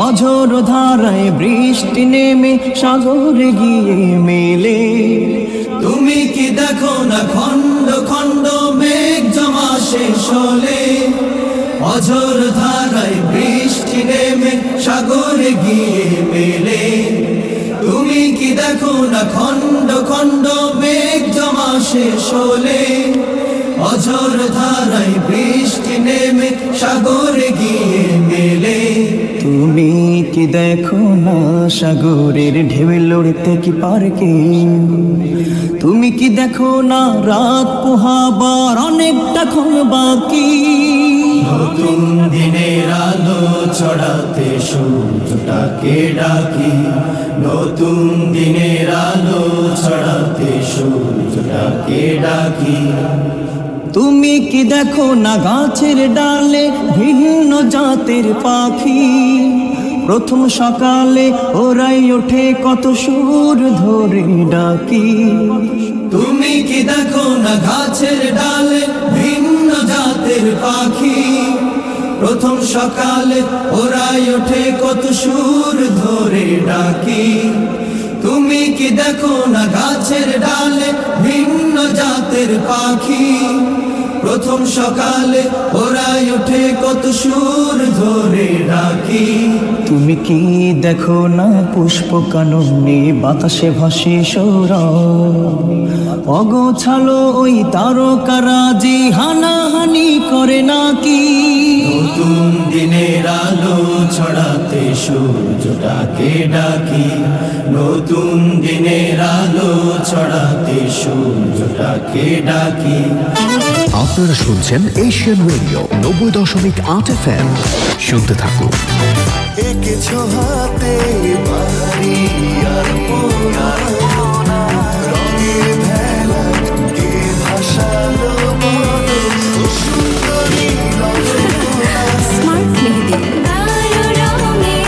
অঝোর ধারায় বৃষ্টি নেমে সাগরে গিয়ে মেলে। তুমি কি দেখো না খণ্ড খণ্ড মেঘ জমা শেষ হলে, অঝোর ধারায় বৃষ্টি নেমে সাগরে গিয়ে মেলে। তুমি কি দেখো না খণ্ড খণ্ড মেঘ জমা শেষ হলে, অঝোর ধারায় বৃষ্টি নেমে সাগরে গিয়ে মেলে। তুমি কি দেখো না সাগরের ঢেউ লড়তে কি পারে কে? তুমি কি দেখো না রাত পোহাবার অনেকটা ক্ষণ বাকি? নতুন দিনের আলো ছড়াতে সূর্যটাকে ডাকি। নতুন দিনের আলো ছড়াতে সূর্যটাকে ডাকি। তুমি কি দেখো না গাছের ডালে ভিন্ন জাতের পাখি, প্রথম সকালে ওরাই ওঠে কত সুর ধরে ডাকি। তুমি কি দেখো না গাছের ডালে ভিন্ন জাতের পাখি, প্রথম সকালে ওরাই ওঠে কত সুর ধরে ডাকি। তুমি কি দেখো না গাছের ডালে ভিন্ন জাতের পাখি, প্রথম সকালে ওরাই ওঠে কত সুর ধরে ডাকি। তুমি কি দেখো না পুষ্প কাননে বাতাসে ভাসে সৌরভ, অগোছালো ওই তারকারাজি হানাহানি করে নাকি? নতুন দিনের আলো ছড়াতে সূর্যটাকে ডাকি। নতুন দিনের আলো ছড়াতে সূর্যটাকে ডাকি। আপনারা শুনছেন এশিয়ান রেডিও 90.8 FM। শুনতে থাকুন। এঁকেছ হাতে বাড়ি আর পোনা, রঙের ভেলা কে ভাসালো বলো, সুন্দরী রঙনা। স্মার্ট মেহেদি কালো রঙে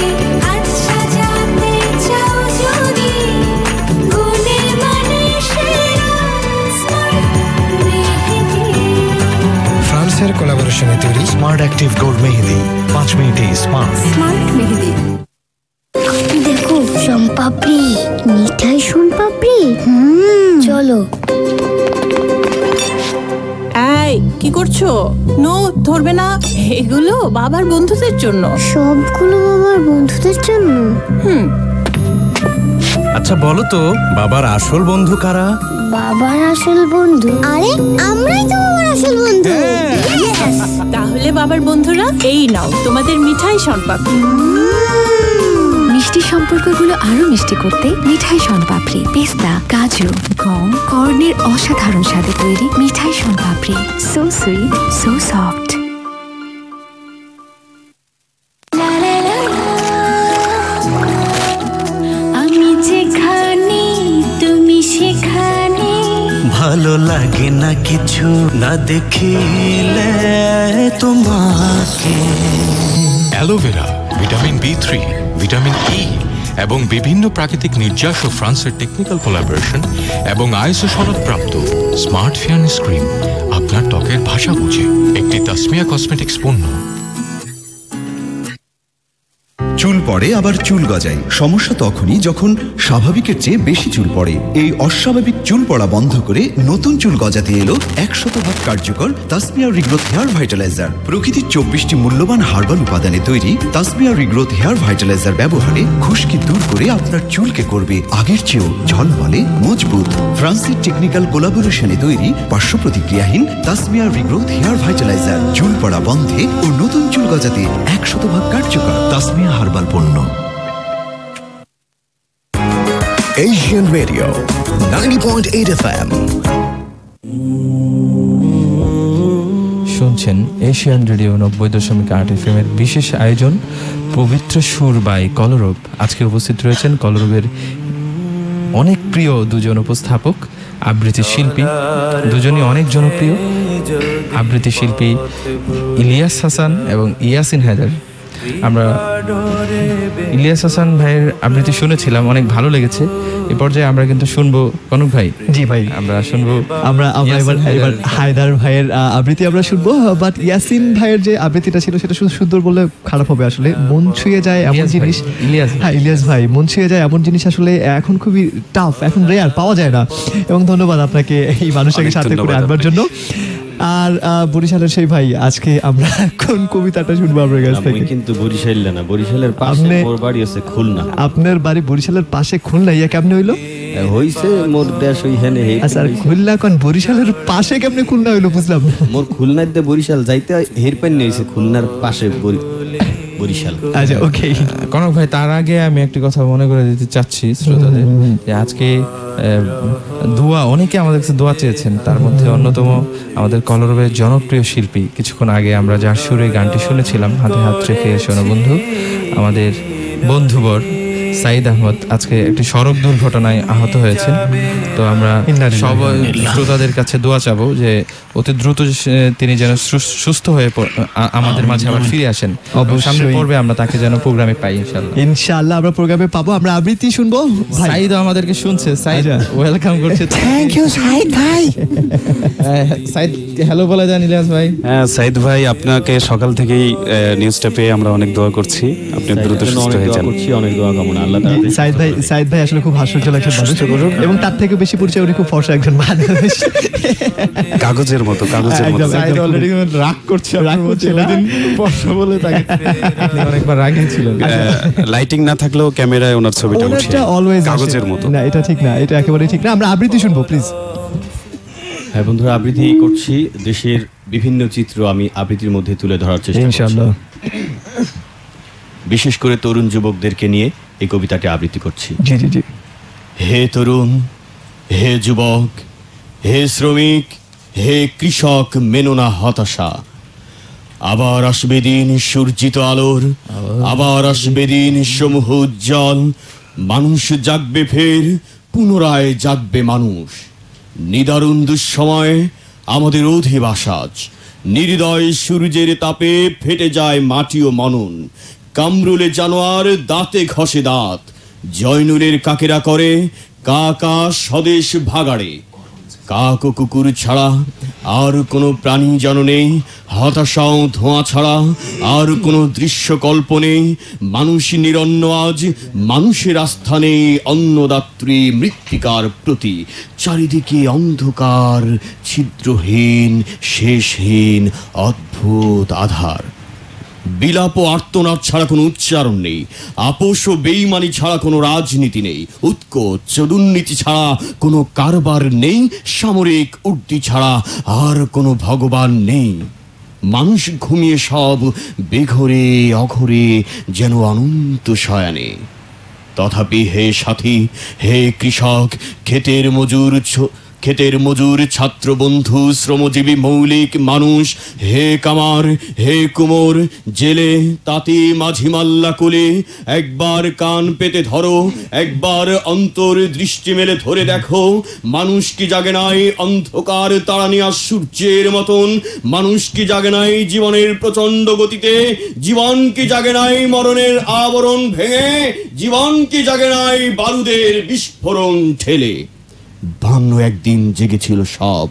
হাত সাজাতে চাও যদি, গুণে মানে সেরা স্মার্ট মেহেদি। ফ্রান্সের কোলাবোরেশনে তৈরি স্মার্ট অ্যাক্টিভ গোল্ড মেহেদি 5 মিনিটে স্মার্ট। স্মার্ট মেহেদি। দেখো সোনপাপড়ি, মিঠাই সোনপাপড়ি। চলো। এই কি করছো? নো, ধরবে না। এগুলো বাবার বন্ধুদের জন্য। সবগুলো বাবার বন্ধুদের জন্য? আচ্ছা বলো তো, বাবার আসল বন্ধু কারা? বাবার আসল বন্ধু? আরে আমরাই তো বাবার আসল বন্ধু। তাহলে বাবার বন্ধুরা, এই নাও তোমাদের মিঠাই সোনপাপড়ি। মিষ্টি সম্পর্কগুলো আরো মিষ্টি করতে মিঠাই সোনপাপড়ি, পেস্তা, কাজু, গম, কর্নের অসাধারণ স্বাদে তৈরি মিঠাই sonpapdi. So sweet, so soft. আমি যেখানে তুমি সেখানে, ভালো লাগে না কিছু না দেখিলে তোমাকে। Aloe vera vitamin B3, vitamin E এবং বিভিন্ন প্রাকৃতিক নির্যাস ও ফ্রান্সের টেকনিক্যাল কোলাবোরেশন এবং আইএসও সনদপ্রাপ্ত স্মার্ট ফেয়ারনেস ক্রিম আপনার ত্বকের ভাষা বুঝে। একটি তাসমিয়া কসমেটিক্স পণ্য। চুল পড়ে আবার চুল গজায়, সমস্যা তখনই যখন স্বাভাবিকের চেয়ে বেশি চুল পড়ে। এই অস্বাভাবিক চুল পড়া বন্ধ করে নতুন চুল গজাতে এলো 100% কার্যকর তাসমিয়া রিগ্রোথ হেয়ার ভাইটালাইজার। প্রকৃতির 24টি মূল্যবান হার্বাল উপাদানে তৈরি তাসমিয়া রিগ্রোথ হেয়ার ভাইটালাইজার ব্যবহারে খুশকি দূর করে আপনার চুলকে করবে আগের চেয়েও ঝলমলে মজবুত। ফ্রান্সের টেকনিক্যাল কোলাবোরেশনে তৈরি পার্শ্ব প্রতিক্রিয়াহীন তাসমিয়া রিগ্রোথ হেয়ার ভাইটালাইজার চুল পড়া বন্ধে ও নতুন চুল গজাতে 100% কার্যকর। তাসমিয়া হার্বাল পণ্য। Asian Radio 90.8 FM শুনছেন এশিয়ান রেডিও 90.8 FM এর বিশেষ আয়োজন পবিত্র সুর বাই কলরব। আজকে উপস্থিত রয়েছেন কলরবের অনেক প্রিয় দুজন উপস্থাপক, আবৃত্তি শিল্পী, দুজনই অনেক জনপ্রিয়। আবৃত্তি শিল্পী ইলিয়াস হাসান এবং ইয়াসিন হায়দার। আমরা ইলিয়াস হাসান ভাইয়ের আবৃত্তি শুনেছিলাম, অনেক ভালো লেগেছে। এ পর্যায়ে আমরা কিন্তু শুনবো কনক ভাই। জি ভাই, আমরা শুনবো আমরা এবার হায়দার ভাইয়ের আবৃত্তি আমরা শুনবো। বাট ইয়াসিন ভাইয়ের যে আবৃত্তিটা ছিল সেটা শুধু সুন্দর বলে খারাপ হবে। আসলে মন ছুঁয়ে যায় এমন জিনিস, হ্যাঁ ইলিয়াস ভাই, মন ছুঁয়ে যায় এমন জিনিস আসলে এখন খুবই টাফ, এখন রেয়ার, পাওয়া যায় না। এবং ধন্যবাদ আপনাকে এই মানুষটাকে সাথে করে আনবার জন্য। আর বরিশালের সেই ভাই, আজকে আমরা কোন কবিতাটা শুনবো আপনার কাছ থেকে? কিন্তু বরিশাল না, বরিশালের পাশে মোর বাড়ি আছে খুলনা। আপনার বাড়ি বরিশালের পাশে খুলনা, ইয়া কেমনে হইলো? হইছে মোর দেশ ওইখানে। আচ্ছা, খুলনা কোন বরিশালের পাশে কেমনে খুলনা হইলো বুঝলাম না। মোর খুলনার দিয়ে বরিশাল যাইতে হেরপান হইছে, খুলনার পাশে বরিশাল। আচ্ছা ওকে কনক ভাই, তার আগে আমি একটি কথা মনে করে দিতে চাচ্ছি শ্রোতাদের, যে আজকে দোয়া, অনেকে আমাদের কাছে দোয়া চেয়েছেন। তার মধ্যে অন্যতম আমাদের কলরবের জনপ্রিয় শিল্পী, কিছুক্ষণ আগে আমরা যার সুরে গানটি শুনেছিলাম, হাতে হাত রেখে শোনো বন্ধু, আমাদের বন্ধুবর সাইদ আহমদ আজকে একটি সড়ক দুর্ঘটনায় আহত হয়েছেন। তো আমরা সবাই শ্রোতাদের কাছে দোয়া চাবো যে অতি দ্রুত তিনি যেন সুস্থ হয়ে আমাদের মাঝে আবার ফিরে আসেন। সামনে পর্বে আমরা তাকে যেন প্রোগ্রামে পাই ইনশাআল্লাহ। আমরা প্রোগ্রামে পাবো, আমরা আবৃত্তি শুনবো। সাইদ আমাদেরকে শুনছে, সাইদ ওয়েলকাম করছে। থ্যাংক ইউ সাইদ ভাই। সাইদ হ্যালো বলে দেন ইলিয়াস ভাই। হ্যাঁ সাইদ ভাই, আপনাকে সকাল থেকেই নিউজটা পেয়ে আমরা অনেক দোয়া করছি, আপনি দ্রুত সুস্থ হয়ে যান। অনেক দোয়া কামনা। সাইদ ভাই আসলে খুব হাস্যজ্জ্বল একজন মানুষ, এবং তার থেকে বেশি পরিচয় উনি খুব ফর্সা একজন মানুষ, কাগজের মতো। সাইদ অলরেডি রাগ করছে না, ফর্সা বলে তাকে অনেকবার রাগিং ছিলেন। লাইটিং না থাকলেও ক্যামেরায় ওনার ছবিটা উঠে কাগজের মতো। না, এটা ঠিক না, এটা একেবারেই ঠিক না। আমরা আবৃত্তি শুনবো প্লিজ। হ্যাঁ বন্ধুরা, আবৃত্তি করছি। দেশের বিভিন্ন চিত্র আমি আবৃত্তির মধ্যে তুলে ধরার চেষ্টা করছি, ইনশাআল্লাহ। বিশেষ করে তরুণ যুবকদেরকে নিয়ে এই কবিতাটি আবৃত্তি করছি। জি জি জি। হে তরুণ, হে যুবক, হে শ্রমিক, হে কৃষক, মেনো না হতাশা। আবার আসবে দিন সূর্যিত আলোর, আবার আসবে দিন সমূহ উজ্জ্বল। মানুষ জাগবে ফের, পুনরায় জাগবে মানুষ। নিদারুণ দুঃসময় আমাদের অধিবাস আজ। নির্দয় সূর্যের তাপে ফেটে যায় মাটি ও মনন। কামরুলে জানোয়ার দাঁতে ঘষে দাঁত। জয়নুলের কাকেরা করে কা কা স্বদেশ ভাগাড়ে। কাক ও কুকুর ছাড়া আর কোনো প্রাণী যেন নেই। হতাশা ও ধোঁয়া ছাড়া আর কোনো দৃশ্যকল্প নেই। মানুষ নিরন্ন আজ, মানুষের আস্থা নেই অন্নদাত্রী মৃত্তিকার প্রতি। চারিদিকে অন্ধকার, ছিদ্রহীন, শেষহীন, অদ্ভুত আধার। বিলাপ ও আর্তনাদ ছাড়া কোনো উচ্চারণ নেই। আপোষ ও বেইমানি ছাড়া কোনো রাজনীতি নেই। উৎকোচ দুর্নীতি ছাড়া কোনো কারবার নেই। সামরিক উর্দি ছাড়া আর কোনো ভগবান নেই। মানুষ ঘুমিয়ে সব বেঘরে অঘরে যেন অনন্ত শয়ানে। তথাপি হে সাথী, হে কৃষক, ক্ষেতের মজুর, ক্ষেতের মজুর, ছাত্র বন্ধু, শ্রমজীবী মৌলিক মানুষ, হে কামার, হে কুমোর, জেলে, তাঁতি, মাঝি, মাল্লা, কুলি, একবার কান পেতে ধরো, একবার অন্তর দৃষ্টি মেলে ধরে দেখো, মানুষ কি জাগে নাই অন্ধকার তাড়ানিয়া সূর্যের মতন? মানুষ কি জাগে নাই জীবনের প্রচন্ড গতিতে? জীবন কি জাগে নাই মরণের আবরণ ভেঙে? জীবন কি জাগে নাই বারুদের বিস্ফোরণ ঠেলে? 52 একদিন জেগেছিল সব,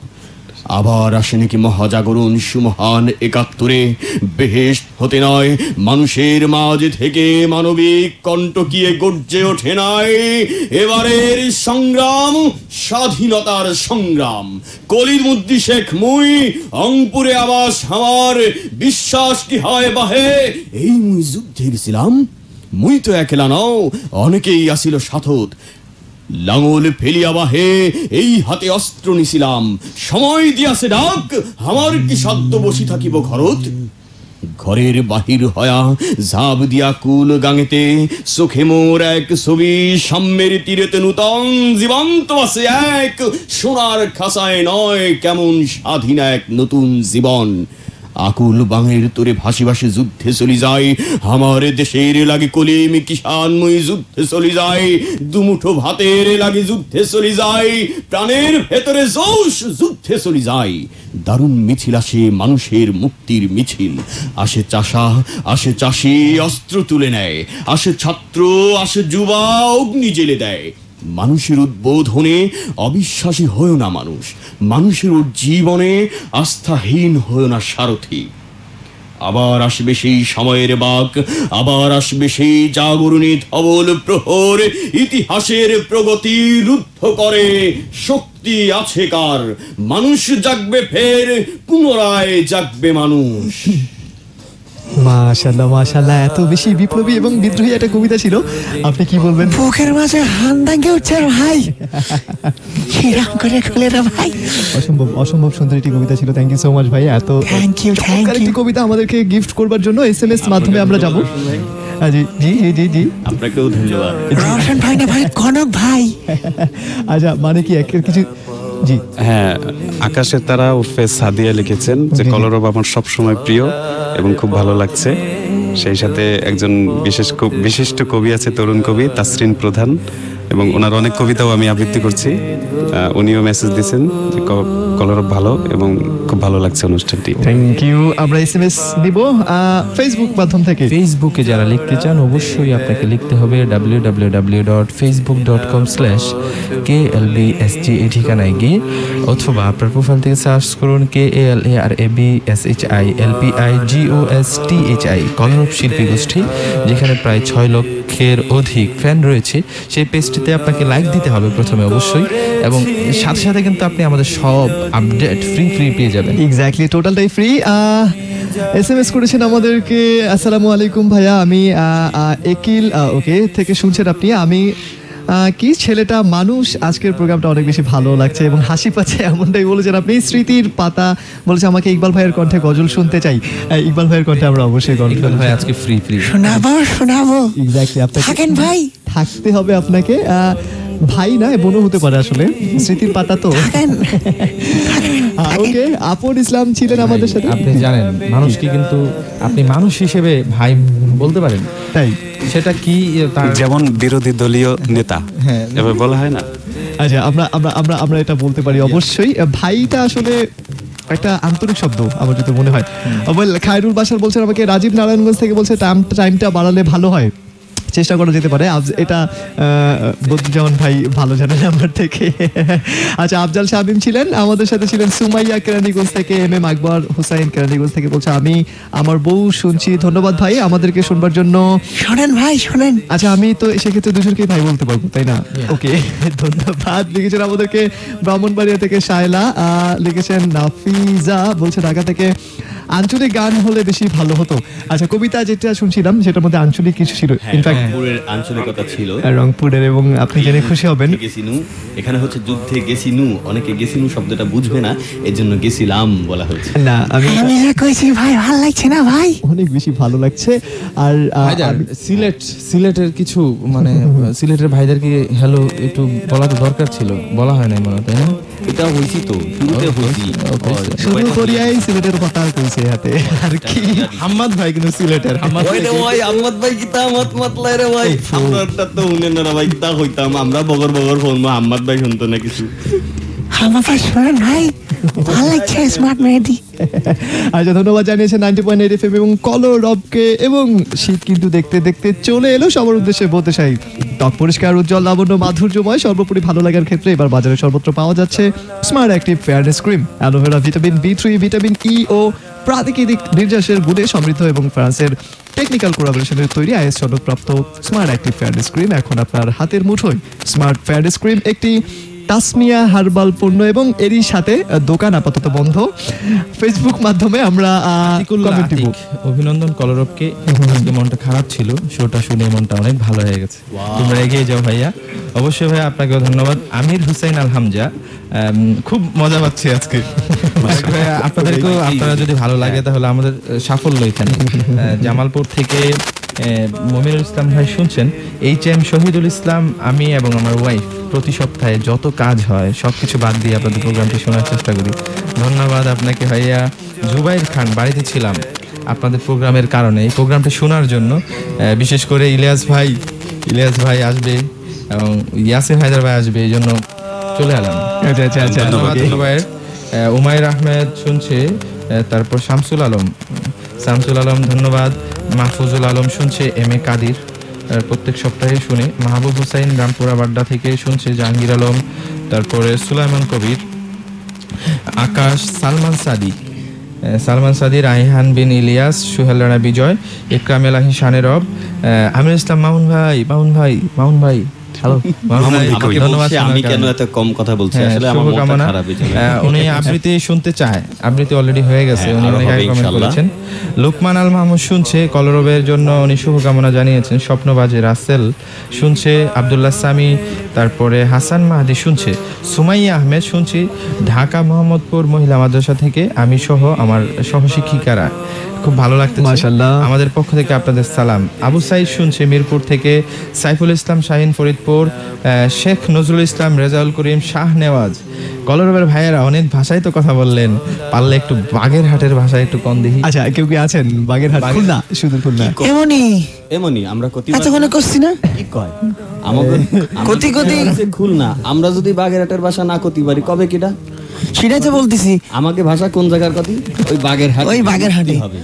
আবার আসে নাকি মহাজাগরণ সুমহান 71-এ? বেহেশত হতে নয়, মানুষের মাঝে থেকে মানবিক কণ্টকিয়ে গর্জে ওঠে নাই এবারের সংগ্রাম, স্বাধীনতার সংগ্রাম। কলির মুদ্দি শেখ মুই, অংপুরে আবাস আমার, বিশ্বাস কি হয় বাহে? এই মুই যুদ্ধে গেছিলাম, মুই তো একলা নও, অনেকেই আসিল সাথত। লাঙল ফেলিয়া বাহে, এই হাতে অস্ত্র নিছিলাম, সময় দিয়াছে ডাক, আমার কি সাধ্য বসি থাকিব ঘরত? ঘরের বাহির হয়া ঝাঁপ দিয়া কুল গাঙেতে, চোখে মোর এক ছবি, সাম্যের তীরেতে নূতন জীবন্ত আছে এক, সোনার খাসায় নয় কেমন স্বাধীন এক নতুন জীবন। আকুল বাঙের তোরে ভাসি ভাসি যুদ্ধে চলি যায়, আমার দেশের লাগে কলিম কিষান মুই যুদ্ধে চলি যায়, দুমুঠো ভাতের লাগে যুদ্ধে চলি যায়, প্রাণের ভেতরে জোশ যুদ্ধে চলি যায়। দারুণ মিছিল আসে মানুষের মুক্তির মিছিল, আসে চাষা, আসে চাষি অস্ত্র তুলে নেয়, আসে ছাত্র, আসে যুবা অগ্নি জেলে দেয়। মানুষের উদ্বোধনে অবিশ্বাসী হয় না মানুষ, মানুষের জীবনে আস্থাহীন হয় না সারথি। আবার আসবে সেই সময়ের বাক, আবার আসবে সেই জাগরণী ধবল প্রহর, ইতিহাসের প্রগতি রুদ্ধ করে শক্তি আছে কার? মানুষ জাগবে ফের, পুনরায় জাগবে মানুষ। মাশাআল্লাহ মাশাআল্লাহ, এত বেশি বিপ্লবী এবং বিদ্রোহী একটা কবিতা ছিল। আপনি কি বলবেন? বুকের মাঝে হান্দাঙ্গে উঠছে ভাই, কিরম করে খুলে রে ভাই। অসম্ভব অসম্ভব সুন্দর একটি কবিতা ছিল। থ্যাংক ইউ সো মাচ ভাই। এত থ্যাংক ইউ একটি কবিতা আমাদেরকে গিফট করবার জন্য এসএমএস মাধ্যমে আমরা যাব। জি জি জি জি, আপনাকেও ধন্যবাদ। রওশন ভাই না ভাই, কনক ভাই। আচ্ছা, মানে কি একের কিছু? জি হ্যাঁ, আকাশের তারা উর্ফে সাদিয়া লিখেছেন যে কলরব আমার সবসময় প্রিয় এবং খুব ভালো লাগছে। সেই সাথে একজন বিশিষ্ট কবি আছে, তরুণ কবি তাসরিন প্রধান, এবং ওনার অনেক কবিতাও আমি আবৃত্তি করছি। উনিও মেসেজ দিয়েছেন যে কলরব ভালো এবং খুব ভালো লাগছে অনুষ্ঠানটি। Thank you. আমরা এসএমএস দিব ফেসবুক মাধ্যম থেকে। ফেসবুকে যারা লিখতে চান অবশ্যই আপনাকে লিখতে হবে www.facebook.com/KLBSG এই ঠিকানায় গিয়ে, অথবা আপনার প্রোফাইল থেকে সার্চ করুন KALARABSHILPIGOSTHI কলরব শিল্পী গোষ্ঠী, যেখানে প্রায় 6 লক্ষের অধিক ফ্যান রয়েছে। সেই পেজটিতে আপনাকে লাইক দিতে হবে প্রথমে অবশ্যই, এবং সাথে সাথে কিন্তু আপনি আমাদের সব আপডেট ফ্রি পেয়ে যাবেন। এক্স্যাক্টলি, টোটালটাই ফ্রি। এসএমএস করেছেন আমাদেরকে, আসসালামু আলাইকুম ভাইয়া, আমি একিল ওকে থেকে শুনছেন আপনি। আমি কি ছেলেটা মানুষ, আজকের প্রোগ্রামটা অনেক বেশি ভালো লাগছে এবং হাসি পাচ্ছে, এমনটাই বলেছেন আপনি। স্মৃতির পাতা বলেছে আমাকে ইকবাল ভাইয়ের কণ্ঠে গজল শুনতে চাই। ইকবাল ভাইয়ের কণ্ঠে আমরা অবশ্যই ইকবাল ভাই আজকে ফ্রি শোনাবো। এক্স্যাক্টলি, আপনাকে থাকেন ভাই, থাকতে হবে আপনাকে। ভাই না, বোনও হতে পারে আসলে, স্মৃতির পাতা তো। ওকে, আপন ইসলাম ছিলেন আমাদের সাথে। আপনি জানেন মানুষকে কিন্তু আপনি মানুষ হিসেবে ভাই বলতে পারেন, তাই সেটা কি? যেমন বিরোধী দলীয় নেতা এভাবে বলা হয় না? আচ্ছা, আমরা এটা বলতে পারি অবশ্যই। ভাইটা আসলে একটা আন্তরিক শব্দ আমার যেটা মনে হয়। খায়রুল বাশার বলছেন আমাকে, রাজীব নারায়ণগঞ্জ থেকে বলছে টাইমটা বাড়ালে ভালো হয়, চেষ্টা করা যেতে পারে। এটা বদরুজ্জামান ভাই ভালো জানেন আমার থেকে। আচ্ছা, আফজাল শামিম ছিলেন আমাদের সাথে, ছিলেন সুমাইয়া কেরানীগঞ্জ থেকে, MM আকবর হোসাইন কেরানীগঞ্জ থেকে বলছে আমি আমার বউ শুনছি। ধন্যবাদ ভাই আমাদেরকে শুনবার জন্য। শোনেন ভাই শোনেন। আচ্ছা, আমি তো সেক্ষেত্রে দুজনকেই ভাই বলতে পারবো, তাই না? ওকে, ধন্যবাদ। লিখেছেন আমাদেরকে ব্রাহ্মণবাড়িয়া থেকে শায়লা, লিখেছেন নাফিজা, বলছে ঢাকা থেকে আঞ্চলিক গান হলে বেশি ভালো হতো। আচ্ছা, কবিতা যেটা শুনছিলাম সেটার মধ্যে আঞ্চলিক কিছু ছিল, ইনফ্যাক্ট রংপুরের আঞ্চলিকতা ছিল, রংপুরের, এবং আপনি জেনে খুশি হবেন গেছিনু, এখানে হচ্ছে যুদ্ধে গেছিনু, অনেকে গেছিনু শব্দটা বুঝবে না, এর জন্য গেছিলাম বলা হয়েছে। না, আমি কইছি ভাই ভালো লাগছে না ভাই, অনেক বেশি ভালো লাগছে। আর সিলেটের কিছু মানে সিলেটের ভাইদেরকে হ্যালো একটু বলা তো দরকার ছিল, বলা হয় নাই মনে হয়, তাই না? এটা হইছি তো শুরুতে হইছি, শুরু করিয়াই সিলেটের কথা কইছে হাতে। আর কি হাম্মাদ ভাই কিন্তু সিলেটের, ওই রে ভাই আহমদ ভাই কিতা মত মাতলাই রে ভাই, আমরা তো উনে না ভাই কিতা হইতাম, আমরা বগর বগর ফোন আহমদ ভাই শুনতো না কিছু। আমার ভাই শোনেন ভাই, ভালো লাগছে স্মার্ট মেহেদি। আচ্ছা, ধন্যবাদ জানিয়েছেন 90.8 FM এবং কলরবকে। এবং শীত কিন্তু দেখতে দেখতে চলে এলো, সবার উদ্দেশ্যে বলতে চাই ত্বক পরিষ্কার, উজ্জ্বল, লাবণ্য, মাধুর্যময়, সর্বোপরি ভালো লাগার ক্ষেত্রে এবার বাজারে সর্বত্র পাওয়া যাচ্ছে smart active fairness cream. Aloe vera, vitamin B3, vitamin E ও প্রাকৃতিক নির্যাসের গুণে সমৃদ্ধ এবং ফ্রান্সের টেকনিক্যাল কোলাবোরেশনের তৈরি আইএস সনদপ্রাপ্ত স্মার্ট অ্যাক্টিভ ফেয়ারনেস ক্রিম এখন আপনার হাতের মুঠোয়। স্মার্ট ফেয়ারনেস ক্রিম একটি তাসমিয়া হার্বাল পণ্য এবং এরই সাথে দোকান আপাতত বন্ধ। ফেসবুক মাধ্যমে আমরা কমেন্ট দিব। অভিনন্দন কলরবকে, আজকে মনটা খারাপ ছিল, শোটা শুনে মনটা অনেক ভালো হয়ে গেছে। তোমরা এগিয়ে যাও ভাইয়া। অবশ্যই ভাইয়া, আপনাকেও ধন্যবাদ। আমির হুসাইন আল হামজা, খুব মজা পাচ্ছি আজকে। আপনাদেরকেও, আপনারা যদি ভালো লাগে তাহলে আমাদের সাফল্য এখানে। জামালপুর থেকে মমিনুল ইসলাম ভাই শুনছেন, HM শহীদুল ইসলাম, আমি এবং আমার ওয়াইফ প্রতি সপ্তাহে যত কাজ হয় সবকিছু বাদ দিয়ে আপনাদের প্রোগ্রামটি শোনার চেষ্টা করি। ধন্যবাদ আপনাকে ভাইয়া। জুবাইর খান, বাড়িতে ছিলাম আপনাদের প্রোগ্রামের কারণে, এই প্রোগ্রামটা শোনার জন্য। বিশেষ করে ইলিয়াস ভাই আসবে এবং ইয়াসিন হায়দার ভাই আসবে, এই জন্য চলে এলাম। ধন্যবাদ জুবাইর। উমাইর আহমেদ শুনছে, তারপর শামসুল আলম ধন্যবাদ। মাহফুজুল আলম শুনছে, MA কাদির প্রত্যেক সপ্তাহে শুনে। মাহবুব হুসাইন রামপুরা বাড্ডা থেকে শুনছে। জাহাঙ্গীর আলম, তারপরে সুলাইমান কবির, আকাশ, সালমান সাদি, রায়হান বিন ইলিয়াস, সুহেল রানা বিজয়, ইকরাম এলাহি শানেরব, আমির ইসলাম মামুন ভাই হ্যালো। ধন্যবাদ। আমি কেন এত কম কথা বলছি, আসলে আমার মনটা খারাপ হয়ে যায়। উনি আবৃত্তি শুনতে চায়, আবৃত্তি অলরেডি হয়ে গেছে, উনি অনেক আগে কমেন্ট করেছেন। লুকমান আল মাহমুদ শুনছে, কলরবের জন্য উনি শুভকামনা জানিয়েছেন। স্বপ্নবাজে রাসেল শুনছে, আব্দুল্লাহ সামি, তারপরে হাসান মাহাদি শুনছে। সুমাইয়া আহমেদ শুনছি ঢাকা মোহাম্মদপুর মহিলা মাদ্রাসা থেকে, আমি সহ আমার সহশিক্ষিকারা, খুব ভালো লাগছে মাশাআল্লাহ। আমাদের পক্ষ থেকে আপনাদের সালাম। আবু সাইদ শুনছে মিরপুর থেকে। সাইফুল ইসলাম শাহিন ফরিদপুর, শেখ নজরুল ইসলাম, রেজাউল করিম, শাহ নেওয়াজ। কলরবের ভাইয়েরা অনেক ভাষায় তো কথা বললেন, পারলে একটু বাগেরহাটের ভাষায় একটু কম দেখি। আচ্ছা, কেউ কি আছেন বাগেরহাট? খুলনা, শুধু খুলনা। এমনি আমরা কতি আচ্ছা কোনে করছি না কি কয় আমাকে কতি খুলনা, আমরা যদি বাগেরহাটের ভাষা না কতি পারি কবে কিটা, সেটাই তো বলতেছি। আমাকে ভাষা কোন জায়গার কতি? ওই বাগেরহাটি হবে।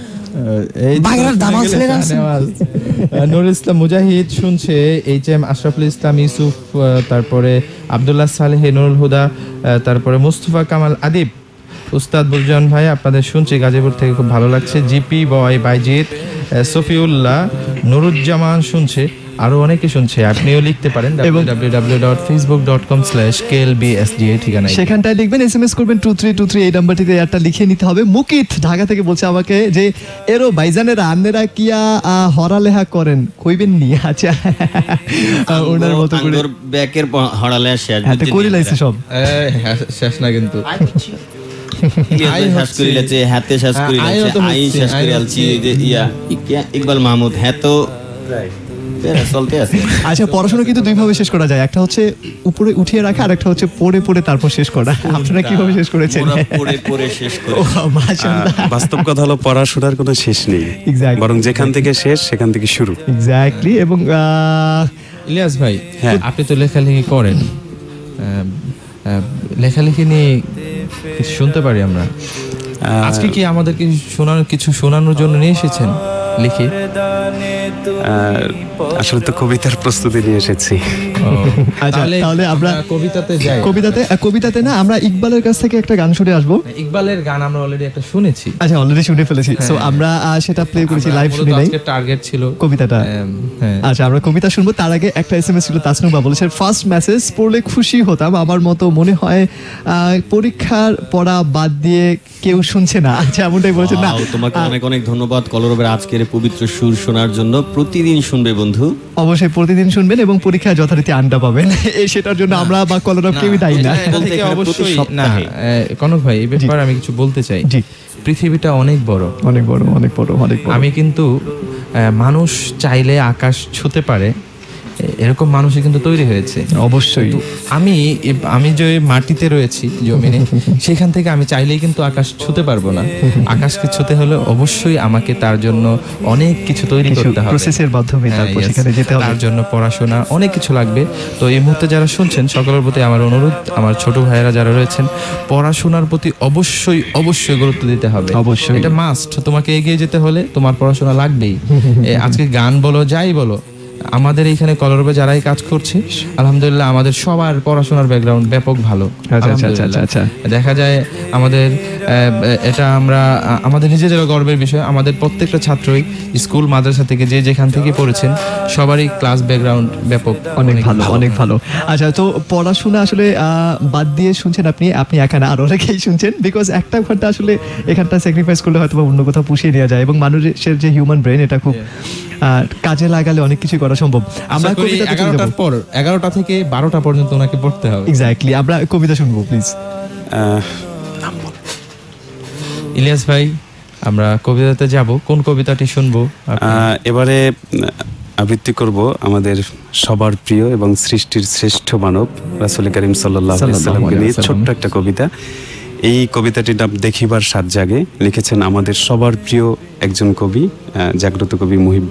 নুরুল ইসলাম মুজাহিদ শুনছে, HM আশরাফুল ইসলাম ইউসুফ, তারপরে আব্দুল্লাহ সালেহ, নুরুল হুদা, তারপরে মুস্তফা কামাল আদিব, উস্তাদ বুরজান ভাই আপনাদের শুনছি গাজীপুর থেকে, খুব ভালো লাগছে। জিপি বয় বাইজিৎ, সফিউল্লাহ, নুরুজ্জামান শুনছে, আরো অনেকে শুনছে। আপনিও লিখতে পারেন www.facebook.com/klbsd ঠিকানা, সেখানটায় লিখবেন, SMS করবেন 2323, এই নাম্বারটিতে একটা লিখে নিতে হবে। মুকিত ঢাকা থেকে বলছে আমাকে যে এরো ভাইজানেরা আন্নেরা কিয়া হরালেহা করেন কইবেন নি। আচ্ছা, ওনার মতো করে ব্যাকের হরালেহা শেষ হাতে করে লাইছে সব, শেষ না কিন্তু ইকবাল মাহমুদ। হ্যাঁ, তো চলতে আছে। আচ্ছা, পড়াশোনা কিন্তু দুই ভাবে শেষ করা যায়, একটা হচ্ছে উপরে উঠিয়ে রাখা, আর একটা হচ্ছে পড়ে পড়ে তারপর শেষ করা। আপনারা কিভাবে শেষ করেছেন? পড়ে শেষ করে। বাস্তব কথা হলো পড়াশোনার কোনো শেষ নেই, বরং যেখান থেকে শেষ সেখান থেকে শুরু। এক্স্যাক্টলি। এবং ইলিয়াস ভাই, আপনি তো লেখালেখি করেন, লেখালেখি নিয়ে কিছু শুনতে পারি আমরা? আজকে কি আমাদেরকে কিছু শোনানোর জন্য নিয়ে এসেছেন লিখে? আসলে তো কবিতার প্রস্তুতি নিয়ে এসেছি। আচ্ছা, তাহলে আমরা কবিতাতে যাই। কবিতাতে না, আমরা ইকবালের কাছ থেকে একটা গান শুনে আসবো। ইকবালের গান আমরা অলরেডি একটা শুনেছি। আচ্ছা, অলরেডি শুনে ফেলেছি। সো আমরা সেটা প্লে করেছি, লাইভ শুনি নাই। আজকে টার্গেট ছিল কবিতাটা। আচ্ছা, আমরা কবিতা শুনবো। তার আগে একটা এসএমএস ছিল তাসনুবা বলেছে, ফার্স্ট মেসেজ পড়লে খুশি হতাম, আমার মতো মনে হয় পরীক্ষার পড়া বাদ দিয়ে কেউ শুনছে না। আচ্ছা, এমনটাই বলেছেন না? তোমাকে অনেক অনেক ধন্যবাদ কলরবের আজকের পবিত্র সুর শোনার জন্য। প্রতিদিন শুনবে বন্ধু, অবশ্যই প্রতিদিন শুনবেন এবং পরীক্ষায় যথারীতি আন্ডা পাবেন। সেটার জন্য আমরা বা কলরব কেউই দায়ী না। অবশ্যই না। কনক ভাই, এই ব্যাপারে আমি কিছু বলতে চাই। পৃথিবীটা অনেক বড়, অনেক বড়, অনেক বড়, অনেক বড়। আমি কিন্তু মানুষ চাইলে আকাশ ছুঁতে পারে এরকম মানুষই কিন্তু তৈরি হয়েছে। অবশ্যই আমি যে মাটিতে রয়েছি, জমিনে, সেখান থেকে আমি চাইলেই কিন্তু আকাশ ছুঁতে পারবো না। আকাশকে ছুঁতে হলে অবশ্যই আমাকে তার জন্য অনেক কিছু তৈরি করতে হবে, প্রসেসের মাধ্যমে তারপর সেখানে যেতে হবে। তার জন্য পড়াশোনা, অনেক কিছু লাগবে। তো এই মুহূর্তে যারা শুনছেন সকলের প্রতি আমার অনুরোধ, আমার ছোট ভাইয়েরা যারা রয়েছেন, পড়াশোনার প্রতি অবশ্যই অবশ্যই গুরুত্ব দিতে হবে। অবশ্যই, এটা মাস্ট। তোমাকে এগিয়ে যেতে হলে তোমার পড়াশোনা লাগবেই। আজকে গান বলো, যাই বলো, আমাদের এইখানে কলরবে যারাই কাজ করছে আলহামদুলিল্লাহ আমাদের সবার পড়াশোনার ব্যাকগ্রাউন্ড ব্যাপক ভালো। দেখা যায় আমাদের এটা আমরা আমাদের নিজেদেরও গর্বের বিষয়। আমাদের প্রত্যেকটা ছাত্রই স্কুল মাদ্রাসা থেকে যে যেখান থেকে পড়েছেন সবারই ক্লাস ব্যাকগ্রাউন্ড ব্যাপক অনেক ভালো, অনেক ভালো। আচ্ছা, তো পড়াশোনা আসলে বাদ দিয়ে শুনছেন আপনি এখানে আরো অনেকেই শুনছেন, বিকজ একটা ঘন্টা আসলে এখানটা স্যাক্রিফাইস করলে হয়তো অন্য কোথাও পুষিয়ে নেওয়া যায় এবং মানুষের যে হিউম্যান ব্রেন এটা খুব কাজে লাগালে অনেক কিছু করা সম্ভব। আমরা কবিতা 11টা থেকে 12টা পর্যন্ত ওনাকে পড়তে হবে। এক্স্যাক্টলি, আমরা কবিতা শুনবো প্লিজ। ইলিয়াস ভাই, আমরা কবিতাতে যাব, কোন কবিতাটি শুনবো? এবারে আবৃত্তি করব আমাদের সবার প্রিয় এবং সৃষ্টির শ্রেষ্ঠ মানব রাসূল করিম সাল্লাল্লাহু আলাইহি ওয়াসাল্লামকে নিয়ে ছোট্ট একটা কবিতা। এই কবিতাটির নাম দেখিবার সাত জাগে, লিখেছেন আমাদের সবার প্রিয় একজন কবি, জাগ্রত কবি মুহিব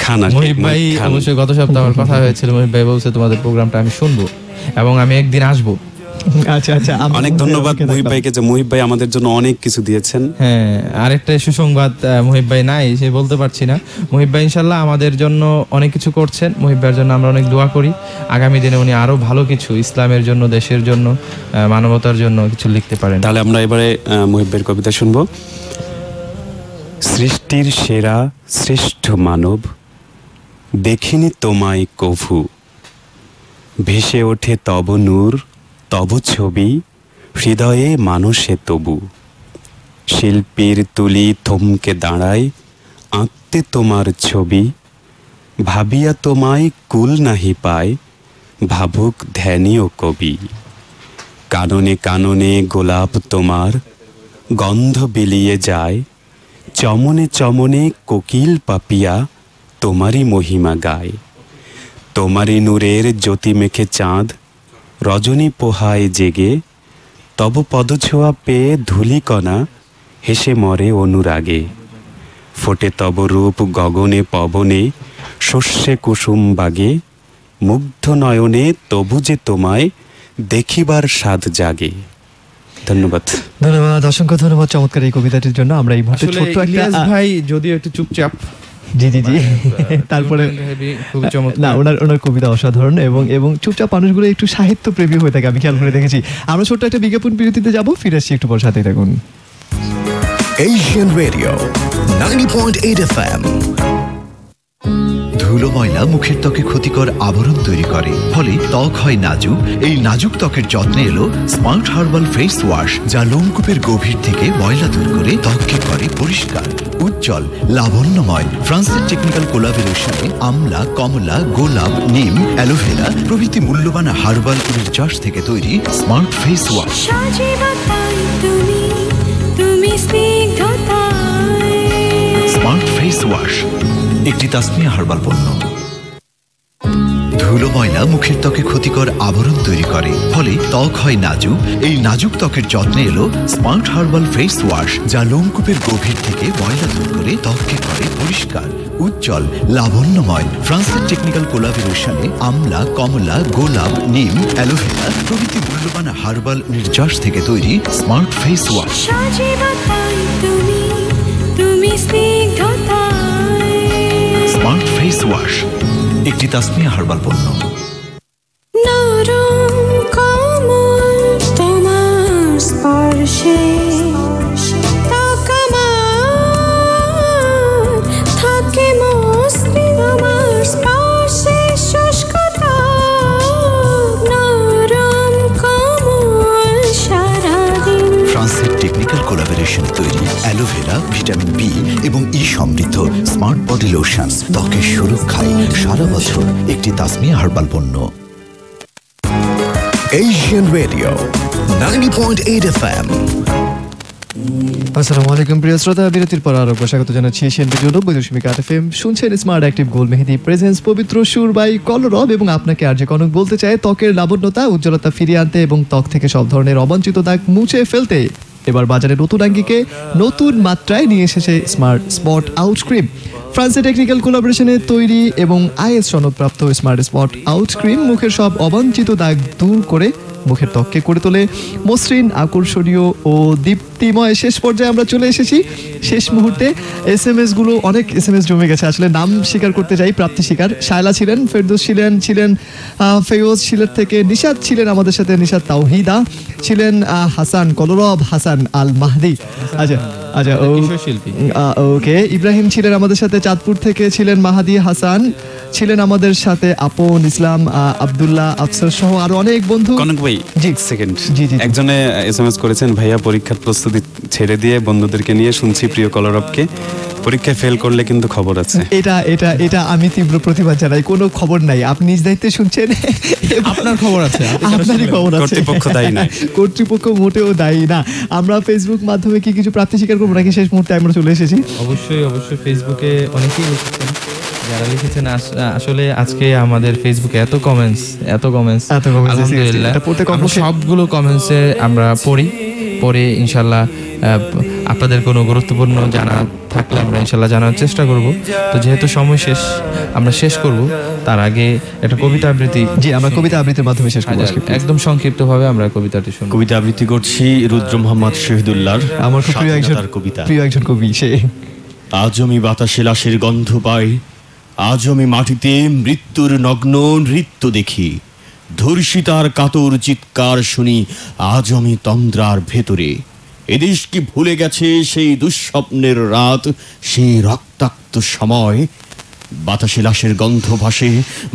খান। মুহিব ভাই অবশ্যই গত সপ্তাহে আমার কথা হয়েছিল। মুহিব ভাই বলছে তোমাদের প্রোগ্রামটা আমি শুনবো এবং আমি একদিন আসবো। আচ্ছা আচ্ছা, অনেক ধন্যবাদ মুহিব ভাইকে, যে মুহিব ভাই আমাদের জন্য অনেক কিছু দিয়েছেন। হ্যাঁ, আরেকটা সুসংবাদ, মুহিব ভাই নাই, সে বলতে পারছি না। মুহিব ভাই ইনশাআল্লাহ আমাদের জন্য অনেক কিছু করছেন। মুহিব ভাইয়ের জন্য আমরা অনেক দোয়া করি, আগামী দিনে উনি আরো ভালো কিছু ইসলামের জন্য, দেশের জন্য, মানবতার জন্য কিছু লিখতে পারেন। তাহলে আমরা এবারে মুহিব ভাইয়ের কবিতা শুনবো। সৃষ্টির সেরা শ্রেষ্ঠ মানব, দেখিনি তোমায় কভু, ভেসে ওঠে তব নূর তব ছবি, হৃদয়ে মানুষে তবু। শিল্পীর তুলি থমকে দাঁড়ায়, আঁকতে তোমার ছবি, ভাবিয়া তোমায় কুল নাহি পায়, ভাবুক ধ্যানীয় কবি। কাননে কাননে গোলাপ তোমার, গন্ধ বিলিয়ে যায়, চমনে চমনে কোকিল পাপিয়া তোমারই মহিমা গায়। তোমারই নূরের জ্যোতি মেখে চাঁদ রজনী পোহায় জেগে, তব পদছোঁয়া পেয়ে ধূলিকণা হেসে মরে অনুরাগে। ফোটে তব রূপ গগনে পবনে, শস্যে কুসুম বাগে, মুগ্ধ নয়নে তবু যে তোমায় দেখিবার স্বাদ জাগে। ধন্যবাদ, ধন্যবাদ, অসংখ্য ধন্যবাদ চমৎকার এই কবিতাটির জন্য। আমরা এই মুহূর্তে ছোট্ট একটা ভাই যদিও একটু চুপচাপ, জি জি জি, তারপরে না, ওনার কবিতা অসাধারণ এবং চুপচাপ মানুষগুলো একটু সাহিত্য প্রেমী হয়ে থাকে, আমি খেয়াল করে দেখেছি। আমরা ছোট্ট একটা বিজ্ঞাপন বিরতিতে যাবো, ফিরে আসছি একটু পর, সাথে থাকুন। Asian radio 90.8 FM। ধুলো ময়লা মুখের ত্বকে ক্ষতিকর আবরণ তৈরি করে, ফলে ত্বক হয় নাজুক। এই নাজুক ত্বকের যত্নে এলো স্মার্ট হার্বাল ফেস ওয়াশ, যা লোমকূপের গভীর থেকে ময়লা দূর করে ত্বককে করে পরিষ্কার, উজ্জ্বল, লাবণ্যময়। ফ্রান্সের টেকনিক্যাল কোলাবোরেশনে আমলা, কমলা, গোলাপ, নিম, অ্যালোভেরা প্রভৃতি মূল্যবান হার্বাল নির্যাস থেকে তৈরি smart face wash. Smart face wash একটি তাসমিয়া হার্বাল পণ্য। ধুলো ময়লা মুখের ত্বকে ক্ষতিকর আবরণ তৈরি করে, ফলে ত্বক হয় নাজুক। এই নাজুক ত্বকের যত্নে এলো স্মার্ট হার্বাল ফেস ওয়াশ, যা লোমকূপের গভীর থেকে ময়লা দূর করে ত্বককে করে পরিষ্কার, উজ্জ্বল, লাবণ্যময়। ফ্রান্সের টেকনিক্যাল কোলাবোরেশনে আমলা, কমলা, গোলাপ, নিম, অ্যালোভেরা প্রভৃতি মূল্যবান হার্বাল নির্যাস থেকে তৈরি smart face wash. Smart face wash একটি তাসমিয়া হার্বাল পণ্য। নরম কোমল তোমার স্পর্শে থাকে মসৃণ আমার স্পর্শে শুষ্কতা নরম কোমল সারাদিন। ফ্রান্সের টেকনিক্যাল কোলাবোরেশনে তৈরি অ্যালোভেরা, ভিটামিন বি এবং ই সমৃদ্ধ স্মার্ট বডি লোশন ত্বকের সুরক্ষায় সারা বছর একটি তাসমিয়া হার্বাল পণ্য। Asian Radio 90.8 FM। আসসালামু আলাইকুম প্রিয় শ্রোতা, বিরতির পর আরো স্বাগত জানাচ্ছি এশিয়ান রেডিও 90.8 FM। শুনছেন স্মার্ট অ্যাক্টিভ গোল্ড মেহেদি প্রেজেন্স পবিত্র সুর বাই কলরব, এবং আপনাকে আর যে কনক বলতে চায় ত্বকের লাবণ্যতা উজ্জ্বলতা ফিরিয়ে আনতে এবং ত্বক থেকে সব ধরনের অবাঞ্ছিত দাগ মুছে ফেলতে এবার বাজারে নতুন আঙ্গিকে নতুন মাত্রায় নিয়ে এসেছে স্মার্ট স্পট আউট ক্রিম। ফ্রান্সের টেকনিক্যাল কোলাবোরেশনে তৈরি এবং আইএস সনদপ্রাপ্ত স্মার্ট স্পট আউট ক্রিম মুখের সব অবাঞ্ছিত দাগ দূর করে মুখের ত্বককে করে তোলে মসৃণ, আকর্ষণীয় ও দীপ্তিময়। শেষ পর্যায়ে আমরা চলে এসেছি শেষ মুহূর্তে। SMS গুলো অনেক SMS জমে গেছে, আসলে নাম স্বীকার করতে চাই। প্রাপ্তি স্বীকার শায়লা ছিলেন, ফেরদৌস ছিলেন ফেওজ সিলেট থেকে, নিশাদ ছিলেন আমাদের সাথে, নিশাদ তাওহিদা ছিলেন, হাসান কলরব, হাসান আল মাহদি, আচ্ছা ওকে, ইব্রাহিম ছিলেন আমাদের সাথে, চাঁদপুর থেকে ছিলেন মাহাদি হাসান ছিলেন আমাদের সাথে, আপন ইসলাম, আব্দুল্লাহ, আফসার সহ আরো অনেক বন্ধু। কনক ভাই সেকেন্ড একজনে SMS করেছেন, ভাইয়া পরীক্ষার প্রস্তুতি ছেড়ে দিয়ে বন্ধুদেরকে নিয়ে শুনছি প্রিয় কলরবকে, পরীক্ষায় ফেল করলে কিন্তু খবর আছে। এটা আমি তীব্র প্রতিবাদ জানাই, কোনো খবর নাই, আপনি নিজ দায়িত্বে শুনছেন, আপনার খবর আছে, আপনারই খবর আছে, কর্তৃপক্ষ দায়ী না, কর্তৃপক্ষ মোটেও দায়ী না। আমরা ফেসবুক মাধ্যমে কি কিছু প্রাপ্তি স্বীকার করবো নাকি শেষ মুহূর্তে আমরা চলে এসেছি? অবশ্যই ফেসবুকে অনেকেই লিখেছেন, যারা লিখেছেন আসলে আজকে আমাদের ফেসবুকে এত কমেন্টস আলহামদুলিল্লাহ, সবগুলো কমেন্টসে আমরা পড়ে ইনশাল্লাহ আপনাদের কোনো গুরুত্বপূর্ণ জানা থাকলে আমরা ইনশাল্লাহ জানার চেষ্টা করব। তো যেহেতু সময় শেষ, আমরা শেষ করব তার আগে একটা কবিতা আবৃত্তি। আমরা কবিতা আবৃত্তির মাধ্যমে শেষ করব। একদম সংক্ষিপ্তভাবে আমরা কবিতাটি শুনব। কবিতা আবৃত্তি করছি রুদ্র মোহাম্মদ শহীদুল্লাহর, আমার প্রিয় একজন কবি সে। আজ আমি বাতাসে লাশের গন্ধ পাই, আজ আমি মাটিতে মৃত্যুর নগ্ন নৃত্য দেখি, ধর্ষিতার কাতর চিৎকার শুনি, আজ আমি তন্দ্রার ভেতরে। এদেশ কি ভুলে গেছে সেই দুঃস্বপ্নের রাত, সেই রক্তাক্ত সময়? বাতাসে লাশের গন্ধ ভাসে,